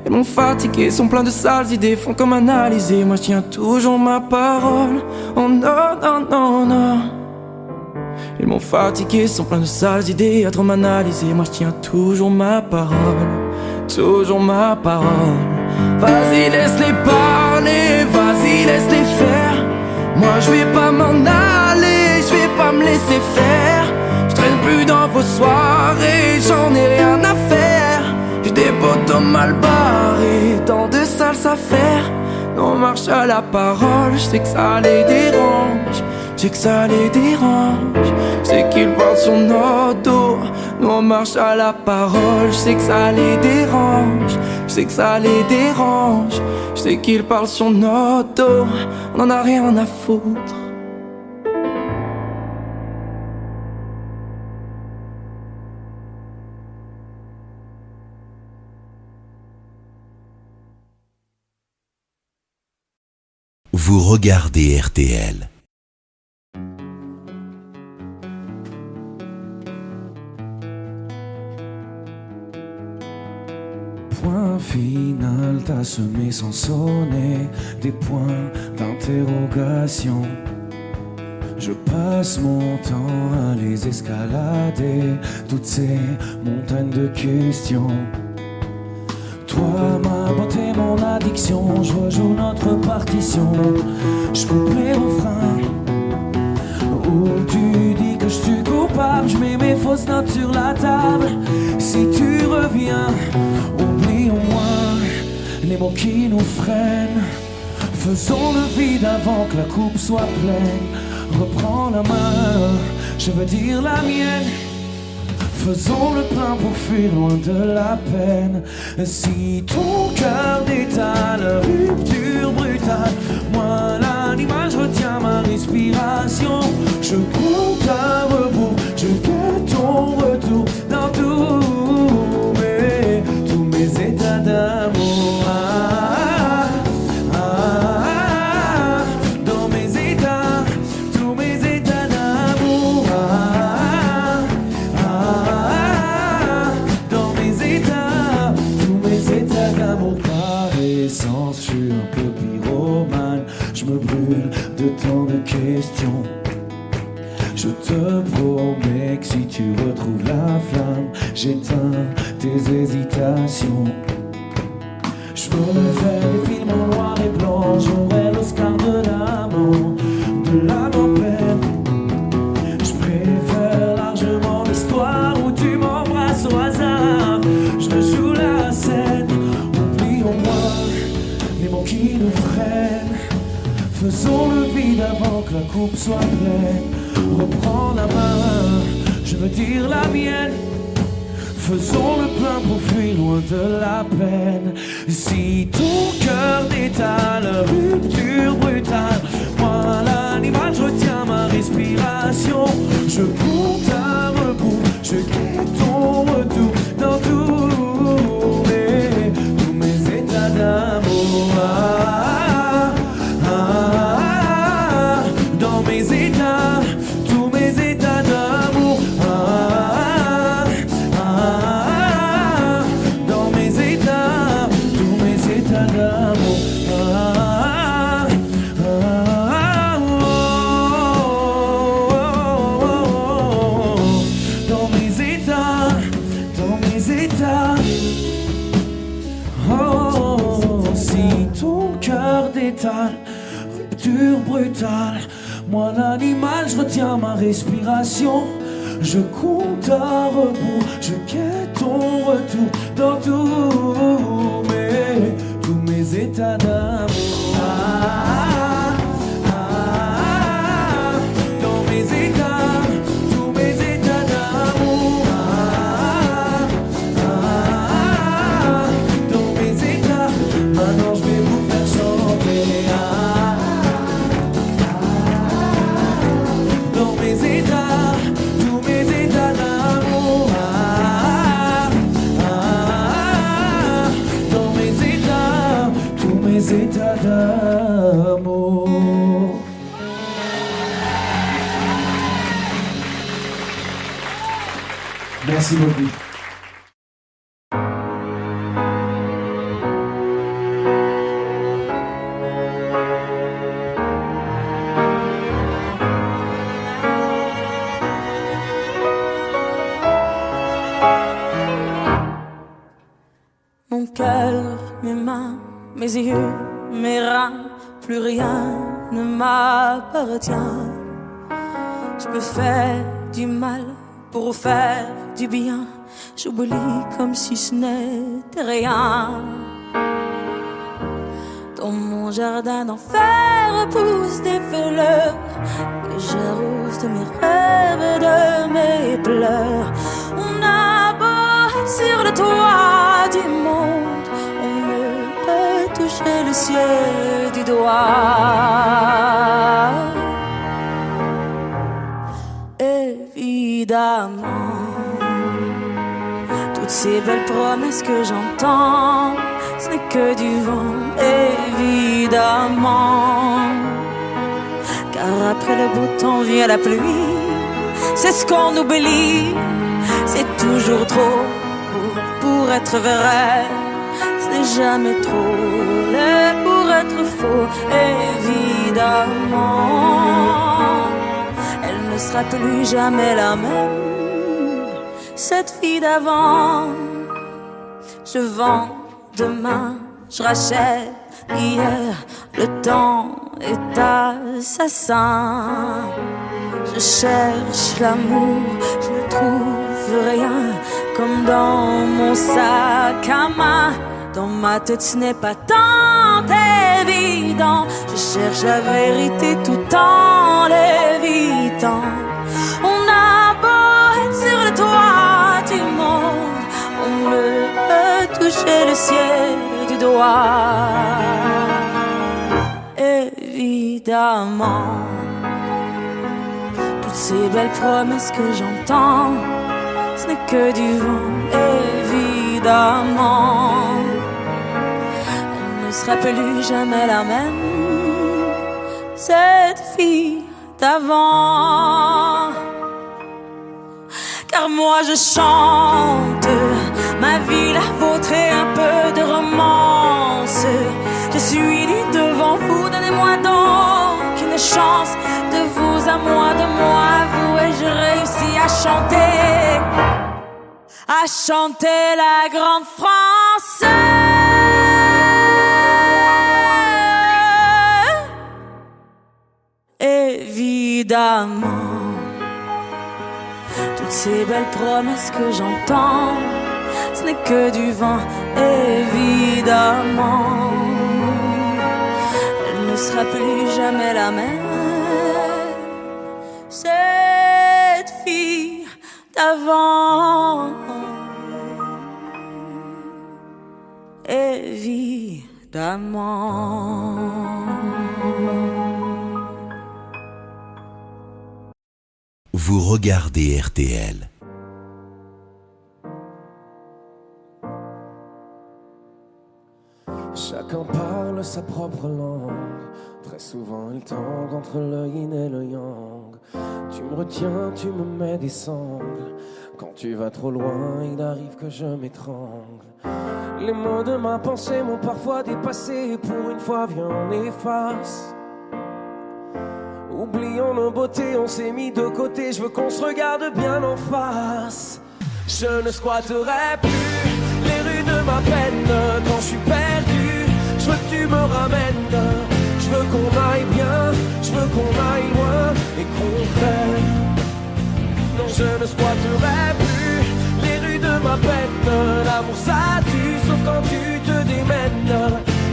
Ils m'ont fatigué, sont pleins de sales idées. Font comme analyser, moi je tiens toujours ma parole. Oh non, non, non, non. Ils m'ont fatigué, sont pleins de sales idées. À trop m'analyser, moi je tiens toujours ma parole. Toujours ma parole. Vas-y laisse-les parler, vas-y laisse-les faire. Moi je vais pas m'en aller, je vais pas me laisser faire. Je traîne plus dans vos soirées, j'en ai rien à faire. J'ai des potos mal barrés, tant de sales affaires. On marche à la parole, je sais que ça les dérange. Je sais que ça les dérange. Je sais qu'ils parlent sur nos dos. Nous on marche à la parole, je sais que ça les dérange. Je sais que ça les dérange. Je sais qu'ils parlent sur nos dos. On en a rien à foutre. Vous regardez RTL. Point final, t'as semé sans sonner des points d'interrogation. Je passe mon temps à les escalader, toutes ces montagnes de questions. Toi, ma beauté, mon addiction, je rejoue notre partition. Je coupe les refrains où tu dis que je suis coupable. Je mets mes fausses notes sur la table. Si tu reviens, oublie au moins les mots qui nous freinent. Faisons le vide avant que la coupe soit pleine. Reprends la main, je veux dire la mienne. Faisons le plein pour fuir loin de la peine. Si ton cœur détale, rupture brutale, moi l'animal, je retiens ma respiration. Je compte à rebours, je guette ton retour dans tous mes états d'amour. Dans mes états, tous mes états d'amour. Dans mes états, tous mes états d'amour. Par essence, je suis un peu pyromane. Je me brûle de tant de questions. Je te promets que si tu retrouves la flamme, j'éteins tes hésitations. Je me fais des films en noir et blanc, j'aurai l'Oscar de l'amant peine. Je préfère largement l'histoire où tu m'embrasses au hasard. Je joue la scène, oublie au moins les mots qui nous freinent. Faisons le vide avant que la coupe soit pleine. Reprends la main, je veux dire la mienne. Faisons le plein pour fuir loin de la peine. Si ton cœur détale, rupture brutale, moi l'animal, je retiens ma respiration. Je compte à rebours, je guette ton retour dans tous mes états d'amour. Dans mes états, tous mes états d'amour. Dans mes états, tous mes états d'amour. Dans mes états, dans mes états. Oh, si ton cœur détale, rupture brutale, moi l'animal, je retiens ma respiration. Je compte à rebours, je guette ton retour dans tous mes états d'amour. Dans mes états, tous mes états d'amour. Dans mes états, maintenant je vais vous faire chanter. Dans mes états, tous mes états d'amour. Dans mes états, tous mes états d'amour. Merci beaucoup. Mon cœur, mes mains, mes yeux, mes reins, plus rien ne m'appartient. Je me fais du mal pour faire du bien. J'oublie comme si ce n'était rien. Dans mon jardin d'enfer poussent des fleurs que j'arrose de mes rêves, de mes pleurs. On a beau être sur le toit du monde, on ne peut toucher le ciel du doigt. Évidemment, toutes ces belles promesses que j'entends, ce n'est que du vent, évidemment. Car après le beau temps vient la pluie, c'est ce qu'on oublie. C'est toujours trop pour être vrai, ce n'est jamais trop laid pour être faux, évidemment. Elle ne sera plus jamais la même, cette fille d'avant. Je vends demain, je rachète hier, le temps est assassin. Je cherche l'amour, je ne trouve rien, comme dans mon sac à main. Dans ma tête ce n'est pas tant évident. Je cherche la vérité tout en l'évitant. On a beau être sur le toit du monde, on peut toucher le ciel du doigt. Évidemment, toutes ces belles promesses que j'entends, ce n'est que du vent, évidemment. Elle ne sera plus jamais la même, cette fille d'avant. Car moi je chante ma vie, la vôtre et un peu de romance. Je suis née devant vous, donnez-moi donc une chance. De vous à moi, de moi à vous, et je réussis à chanter la grande France. Évidemment, toutes ces belles promesses que j'entends, ce n'est que du vent, évidemment. Elle ne sera plus jamais la même, cette fille d'avant. Évidemment. Vous regardez RTL. Chacun parle sa propre langue. Très souvent il tangue entre le yin et le yang. Tu me retiens, tu me mets des sangles. Quand tu vas trop loin, il arrive que je m'étrangle. Les mots de ma pensée m'ont parfois dépassé. Pour une fois, viens, on efface. Oublions nos beautés, on s'est mis de côté. Je veux qu'on se regarde bien en face. Je ne squatterai plus les rues de ma peine. Quand je suis perdu, je veux que tu me ramènes. Je veux qu'on aille bien, je veux qu'on aille loin et qu'on prenne. Non, je ne squatterai plus les rues de ma peine. L'amour ça tue, sauf quand tu te démènes.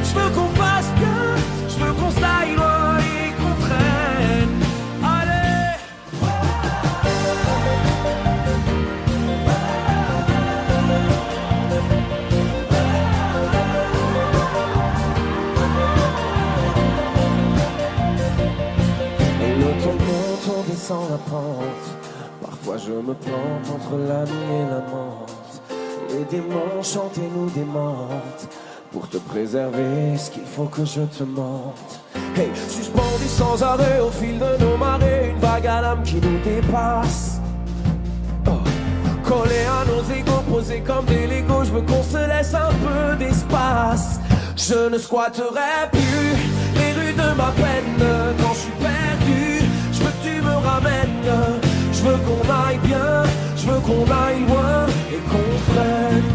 Je veux qu'on fasse bien, je veux qu'on s'aille loin et qu'on prenne. Allez! Et le ton monte, on descend la pente. Parfois je me plante entre la nuit et la menthe. Les démons chantent et nous démentent. Pour te préserver, est-ce qu'il faut que je te mente? Hey, suspendu sans arrêt au fil de nos marées, une vague à l'âme qui nous dépasse. Oh. Collé à nos égos, posés comme des Legos, je veux qu'on se laisse un peu d'espace. Je ne squatterai plus les rues de ma peine. Quand je suis perdu, je veux que tu me ramènes. Je veux qu'on aille bien, je veux qu'on aille loin et qu'on prenne.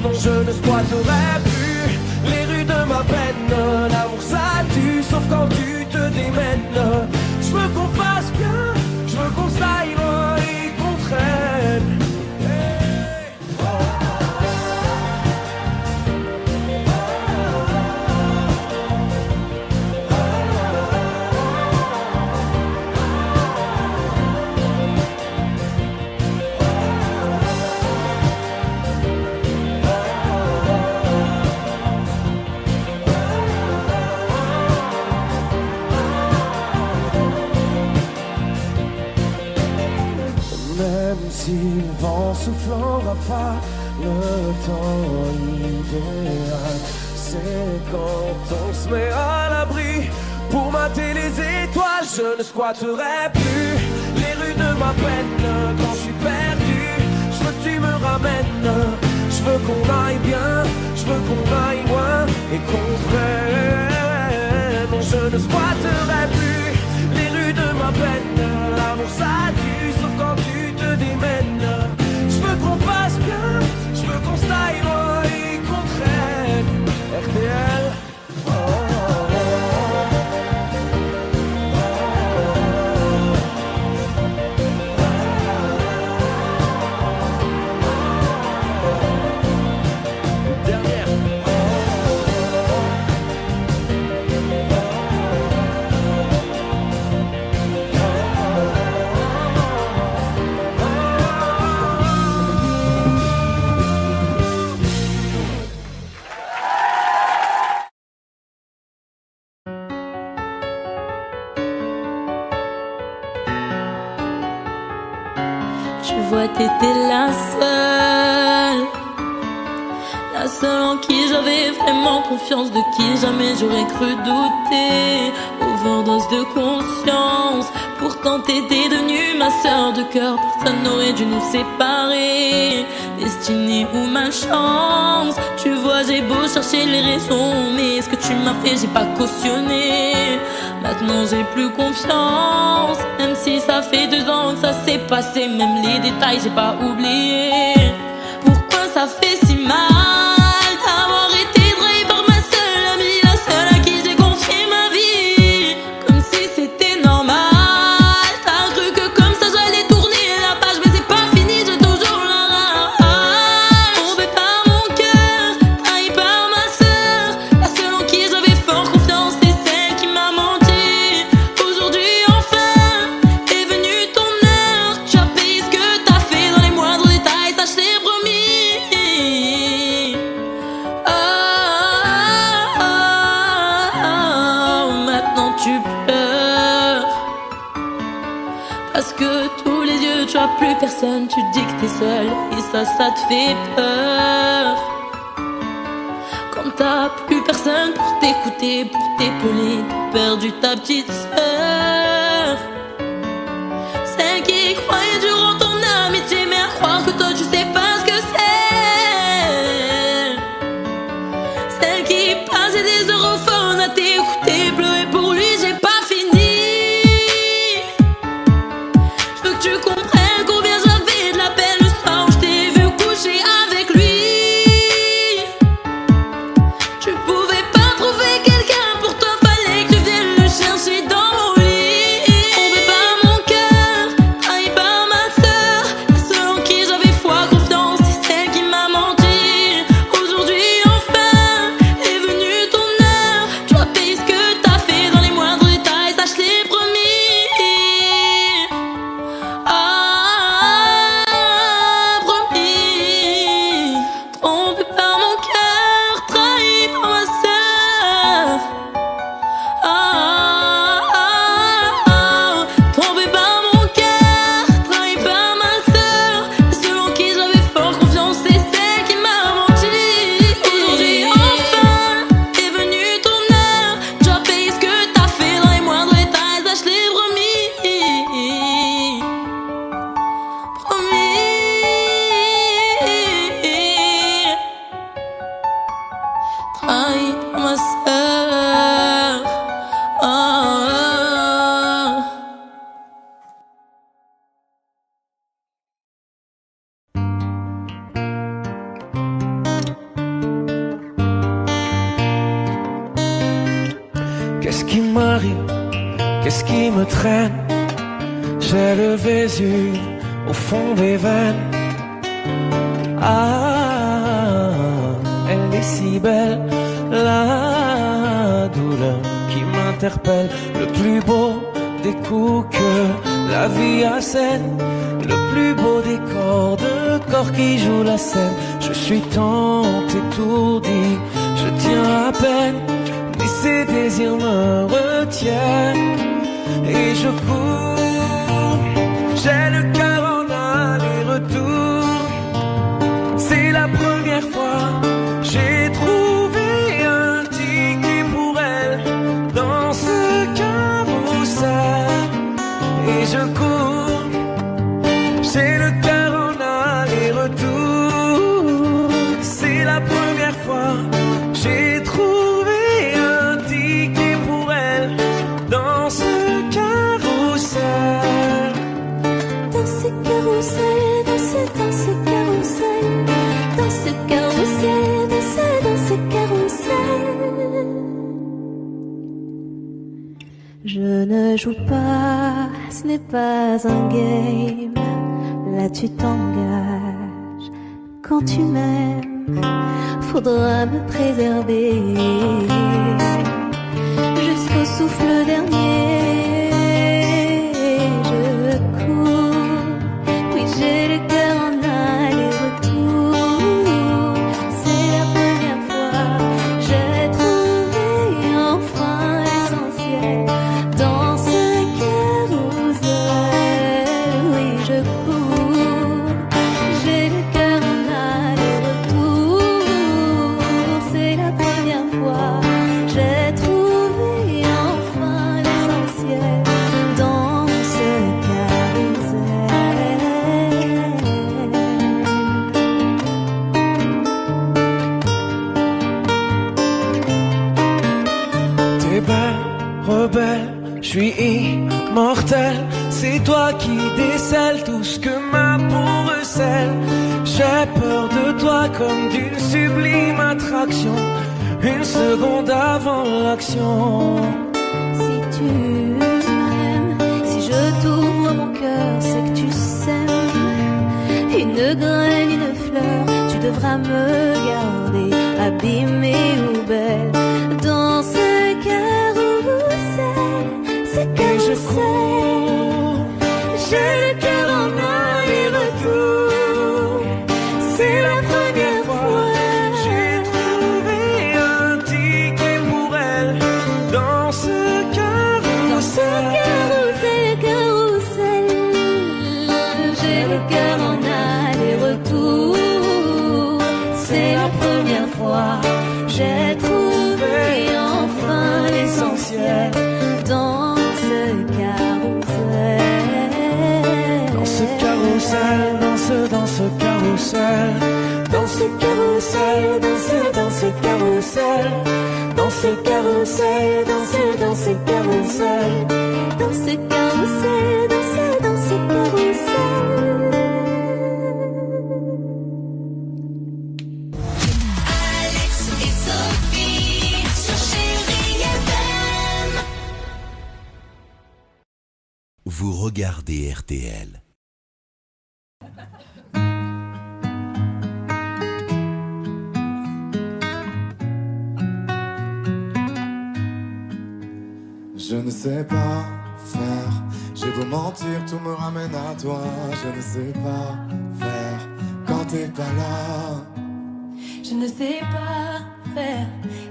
Non, je ne squatterai plus les rues de ma peine. L'amour ça tue, sauf quand tu te démènes. Je veux qu'on fasse bien, je veux qu'on s'aille loin et qu'on traîne. Même si le vent souffle en rafale, le temps idéal, c'est quand on se met à l'abri pour mater les étoiles. Je ne squatterai plus les rues de ma peine. Quand je suis perdu, je veux que tu me ramènes. Je veux qu'on aille bien, je veux qu'on aille loin et qu'on prenne. Non, je ne squatterai plus les rues de ma peine. L'amour ça tue, sauf quand tu te démènes. Je veux qu'on fasse bien, je veux qu'on s'aille loin et qu'on traîne. RTL. tu vois, t'étais la seule. La seule en qui j'avais vraiment confiance, de qui jamais j'aurais cru douter. Overdose de conscience, pourtant t'étais devenue ma sœur de cœur. Personne n'aurait dû nous séparer, destinée ou malchance. Tu vois, j'ai beau chercher les raisons, mais ce que tu m'as fait, j'ai pas cautionné. Maintenant j'ai plus confiance, même si ça fait 2 ans que ça s'est passé. Même les détails j'ai pas oublié. Pourquoi ça fait si mal d'avoir été trahi par ma seule amie, la seule à qui j'ai confié ma vie, comme si c'était normal. T'as cru que comme ça j'allais tourner la page, mais c'est pas fini, j'ai toujours la rage. Tombé par mon cœur, trahi par ma sœur, la seule en qui j'avais fort confiance, c'est celle qui m'a menti. Aujourd'hui enfin est venue ton heure, tu as payé ce que t'as fait dans les moindres détails, ça je t'ai promis. Maintenant tu pleures parce que tous les yeux tu as plus personne, tu dis que t'es seule et ça te fait peur. Quand t'as plus personne pour t'écouter, pour t'épauler, t'as perdu ta petite sœur, celle qui croyait durant ton amitié, mais à croire que toi tu sais pas ce que c'est. Celle qui passait des heures au phone à t'écouter, pleurer pour lui, j'ai pas fini. Je veux que tu comprennes combien j'avais de la peine le soir où je t'ai vu coucher avec lui. Tu pouvais pas trouver quelqu'un pour toi, fallait que tu viennes le chercher dans mon lit. Tombé par mon cœur, trahi par ma sœur, la seule en qui j'avais foi, confiance, c'est celle qui m'a menti. Aujourd'hui enfin est venue ton heure, tu as payé ce que t'as fait dans les moindres détails, ça je t'ai promis. Promis. Trompé par mon cœur, trahi par ma sœur. Tombé par mon cœur, trahi par ma sœur, la seule en qui j'avais fort confiance, c'est celle qui m'a menti. Aujourd'hui enfin est venue ton heure, tu as payé ce que t'as fait dans les moindres détails, ça je t'ai promis. Trahi par ma sœur. Qu'est-ce qui m'arrive? Qu'est-ce qui me traîne? J'ai le Vésuve au fond des veines. Ah, elle est si belle, la douleur qui m'interpelle. Le plus beau des coups que la vie assène, le plus beau des corps de corps qui jouent la scène. Je suis tant étourdi, je tiens à peine, mais ces désirs me retiennent et je cours. J'ai le cœur en aller-retour. C'est la première fois j'ai trouvé un ticket pour elle dans ce carrousel et je cours. J'ai le cœur en aller-retour. C'est la première fois j'ai trouvé un ticket pour elle dans ce carrousel. Dans ce carrousel, dans ce carrousel, dans ce carrousel, dans ce carrousel. Je ne joue pas, ce n'est pas un game. Là tu t'engages. Quand tu m'aimes, faudra me préserver jusqu'au souffle dernier. Je cours, oui j'ai le cœur en aller-retour. C'est la première fois j'ai trouvé enfin l'essentiel dans ce carrousel. Oui je cours. mortel. C'est toi qui décèles tout ce que ma peau recèle. J'ai peur de toi comme d'une sublime attraction, une seconde avant l'action. Si tu m'aimes, si je t'ouvre mon cœur, c'est que tu sèmes une graine, une fleur. Tu devras me garder abîmée ou belle dans ce carrousel, ce carrousel. J'ai le cœur en aller-retour. C'est la première fois. J'ai trouvé un ticket pour elle dans ce carrousel. Carrousel, j'ai le cœur en aller-retour. C'est la première fois. J'ai trouvé enfin l'essentiel dans ce carrousel. Dans ce carrousel, dans ce carrousel, dans ce carrousel, dans ce carrousel, dans ce carrousel, dans ce carrousel, Dans ce carrousel, dans ce carrousel. Alex et Sophie sur Chérie FM. Vous regardez RTL. Je ne sais pas faire, j'ai beau mentir, tout me ramène à toi. Je ne sais pas faire quand t'es pas là. Je ne sais pas faire.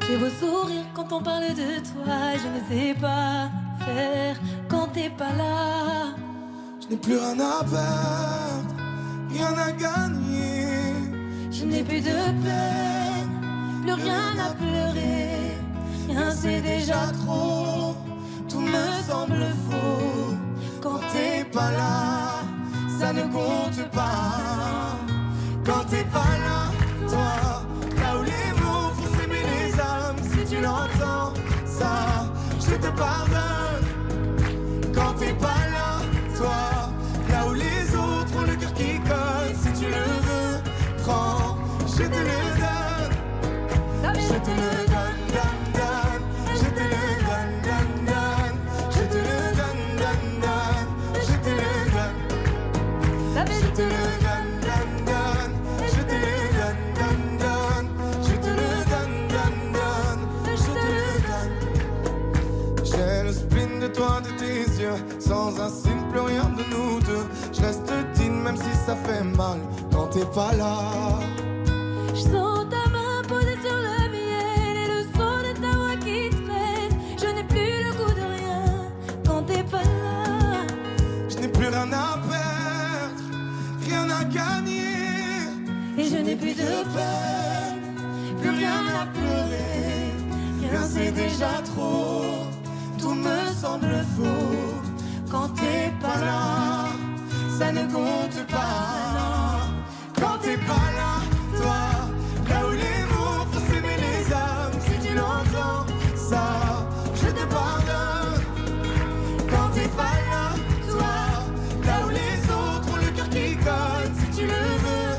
J'ai beau sourire quand on parle de toi. Je ne sais pas faire quand t'es pas là. Je n'ai plus rien à perdre, rien à gagner. Je n'ai plus de peine, plus rien à pleurer. Rien c'est déjà trop. Tout me semble faux quand t'es pas là, ça ne compte pas. Quand t'es pas là, toi, là où les mots font s'aimer les âmes, si tu l'entends, ça, je te pardonne. Quand t'es pas là, toi, là où les autres ont le cœur qui colle, si tu le veux, prends, je te le donne. Je te le donne, donne, donne. Je te le donne, donne, donne. Je te le donne, donne, donne. Je te le donne. Je te le donne, donne, donne. Je te le donne, donne, donne. Je te le donne, donne, donne. Je te le donne. J'ai le spleen de toi, de tes yeux. Sans un signe, plus rien de nous deux. Je reste digne même si ça fait mal quand t'es pas là. Je sens ta main posée sur le miel et le son de ta voix qui traîne. Je n'ai plus le goût de rien quand t'es pas là. Je n'ai plus rien à perdre, rien à gagner. Et je n'ai plus de peine, plus rien à pleurer. Rien c'est déjà trop, tout me semble faux. Quand t'es pas là, ça ne compte pas. Quand t'es pas là, toi, là où les mots font s'aimer les âmes, si tu l'entends, ça, je te pardonne. Quand t'es pas là, toi, là où les autres ont le cœur qui colle, si tu le veux,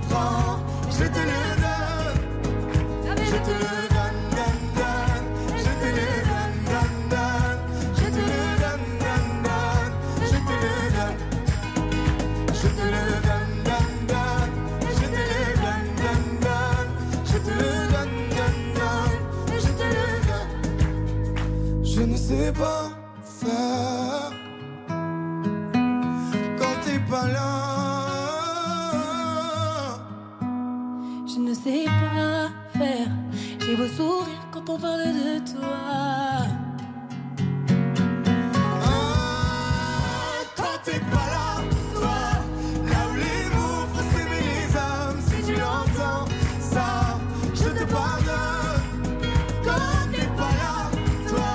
prends, je te le donne. Je te le donne, donne, donne. Je te le donne, donne, donne. Je te le donne, donne, donne. Je te le donne. Je te le donne, donne, donne. Je te le donne, donne, donne. Je te le donne, donne, donne. Je te le donne. Je ne sais pas faire quand t'es pas là. Je ne sais pas faire. J'ai beau sourire quand on parle de toi. Quand t'es pas là, toi, là où les mots font s'aimer les âmes, si tu l'entends, ça, je te pardonne. Quand t'es pas là, toi,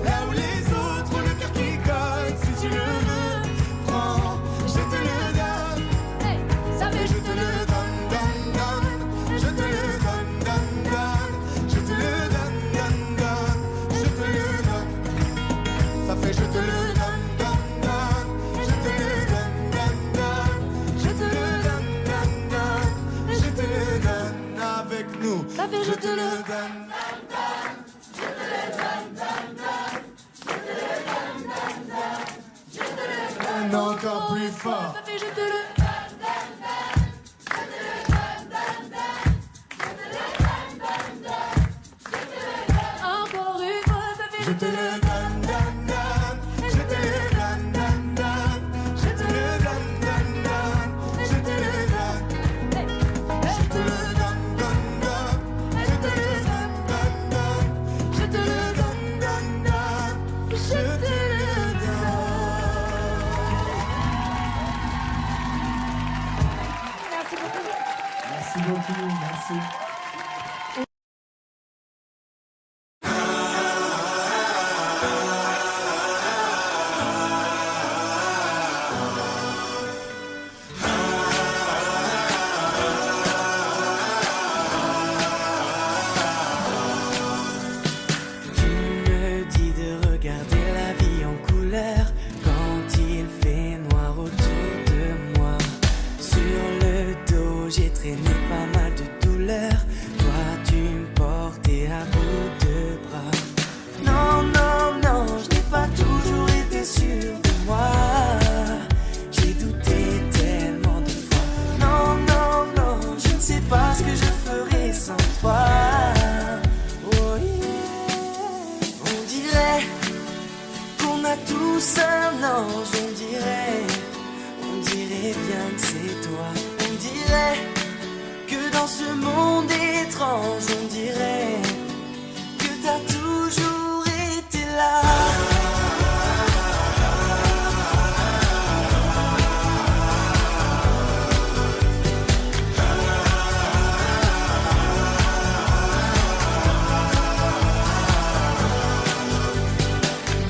là où les autres ont le cœur qui colle, si tu le veux, prends, je te le donne. Je te le donne, donne, donne. Je te le donne, donne, donne. Je te le donne, donne, donne. Je donne encore plus fort. Je te le encore une fois, ça fait Je te le donne, donne, donne. Je te le donne, donne, donne. Je te le donne, donne, donne. Je te le donne. Je te le donne, donne, donne. Je te le donne, donne, donne. Je te le donne, donne, donne. Je te le donne. Merci beaucoup, merci. Tu me dis de regarder la vie en couleur quand il fait noir autour de moi. Sur le dos, j'ai traîné pas mal de douleurs. Toi, tu me portais à bout de bras. Non, non, non, je n'ai pas toujours été sûr de moi. J'ai douté tellement de fois. Non, non, non, je ne sais pas ce que je ferais sans toi. Oh yeah. On dirait qu'on a tous un ange, on dirait bien que c'est toi. On dirait que dans ce monde étrange, on dirait que t'as toujours été là.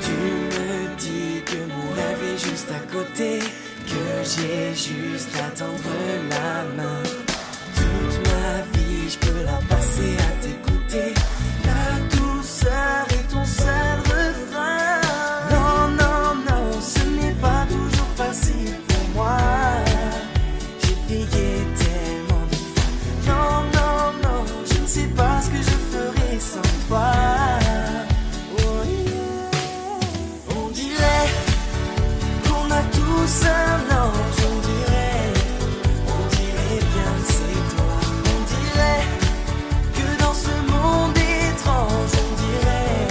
Tu me dis que mon rêve est juste à côté, que j'ai juste à tendre la main. Toute ma vie, je peux la passer à t'écouter. La douceur est ton seul refrain. Non, non, non, ce n'est pas toujours facile pour moi. J'ai prié tellement de fois. Non, non, non, je ne sais pas ce que je ferais sans toi. Oh yeah. On dirait qu'on a tous un ange, on dirait bien que c'est toi. On dirait que dans ce monde étrange, on dirait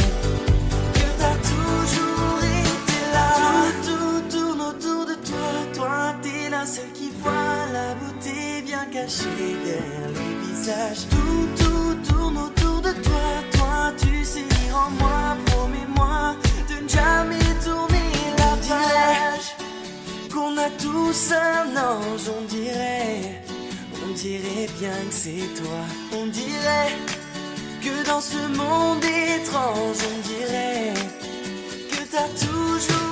que t'as toujours été là. Tout tourne autour de toi, toi t'es la seule qui voit la beauté bien cachée derrière les visages. Tout tourne autour de toi, toi tu sais lire en moi. Promets-moi de ne jamais tourner la page. Qu'on a tous un ange, on dirait bien que c'est toi. On dirait que dans ce monde étrange, on dirait que t'as toujours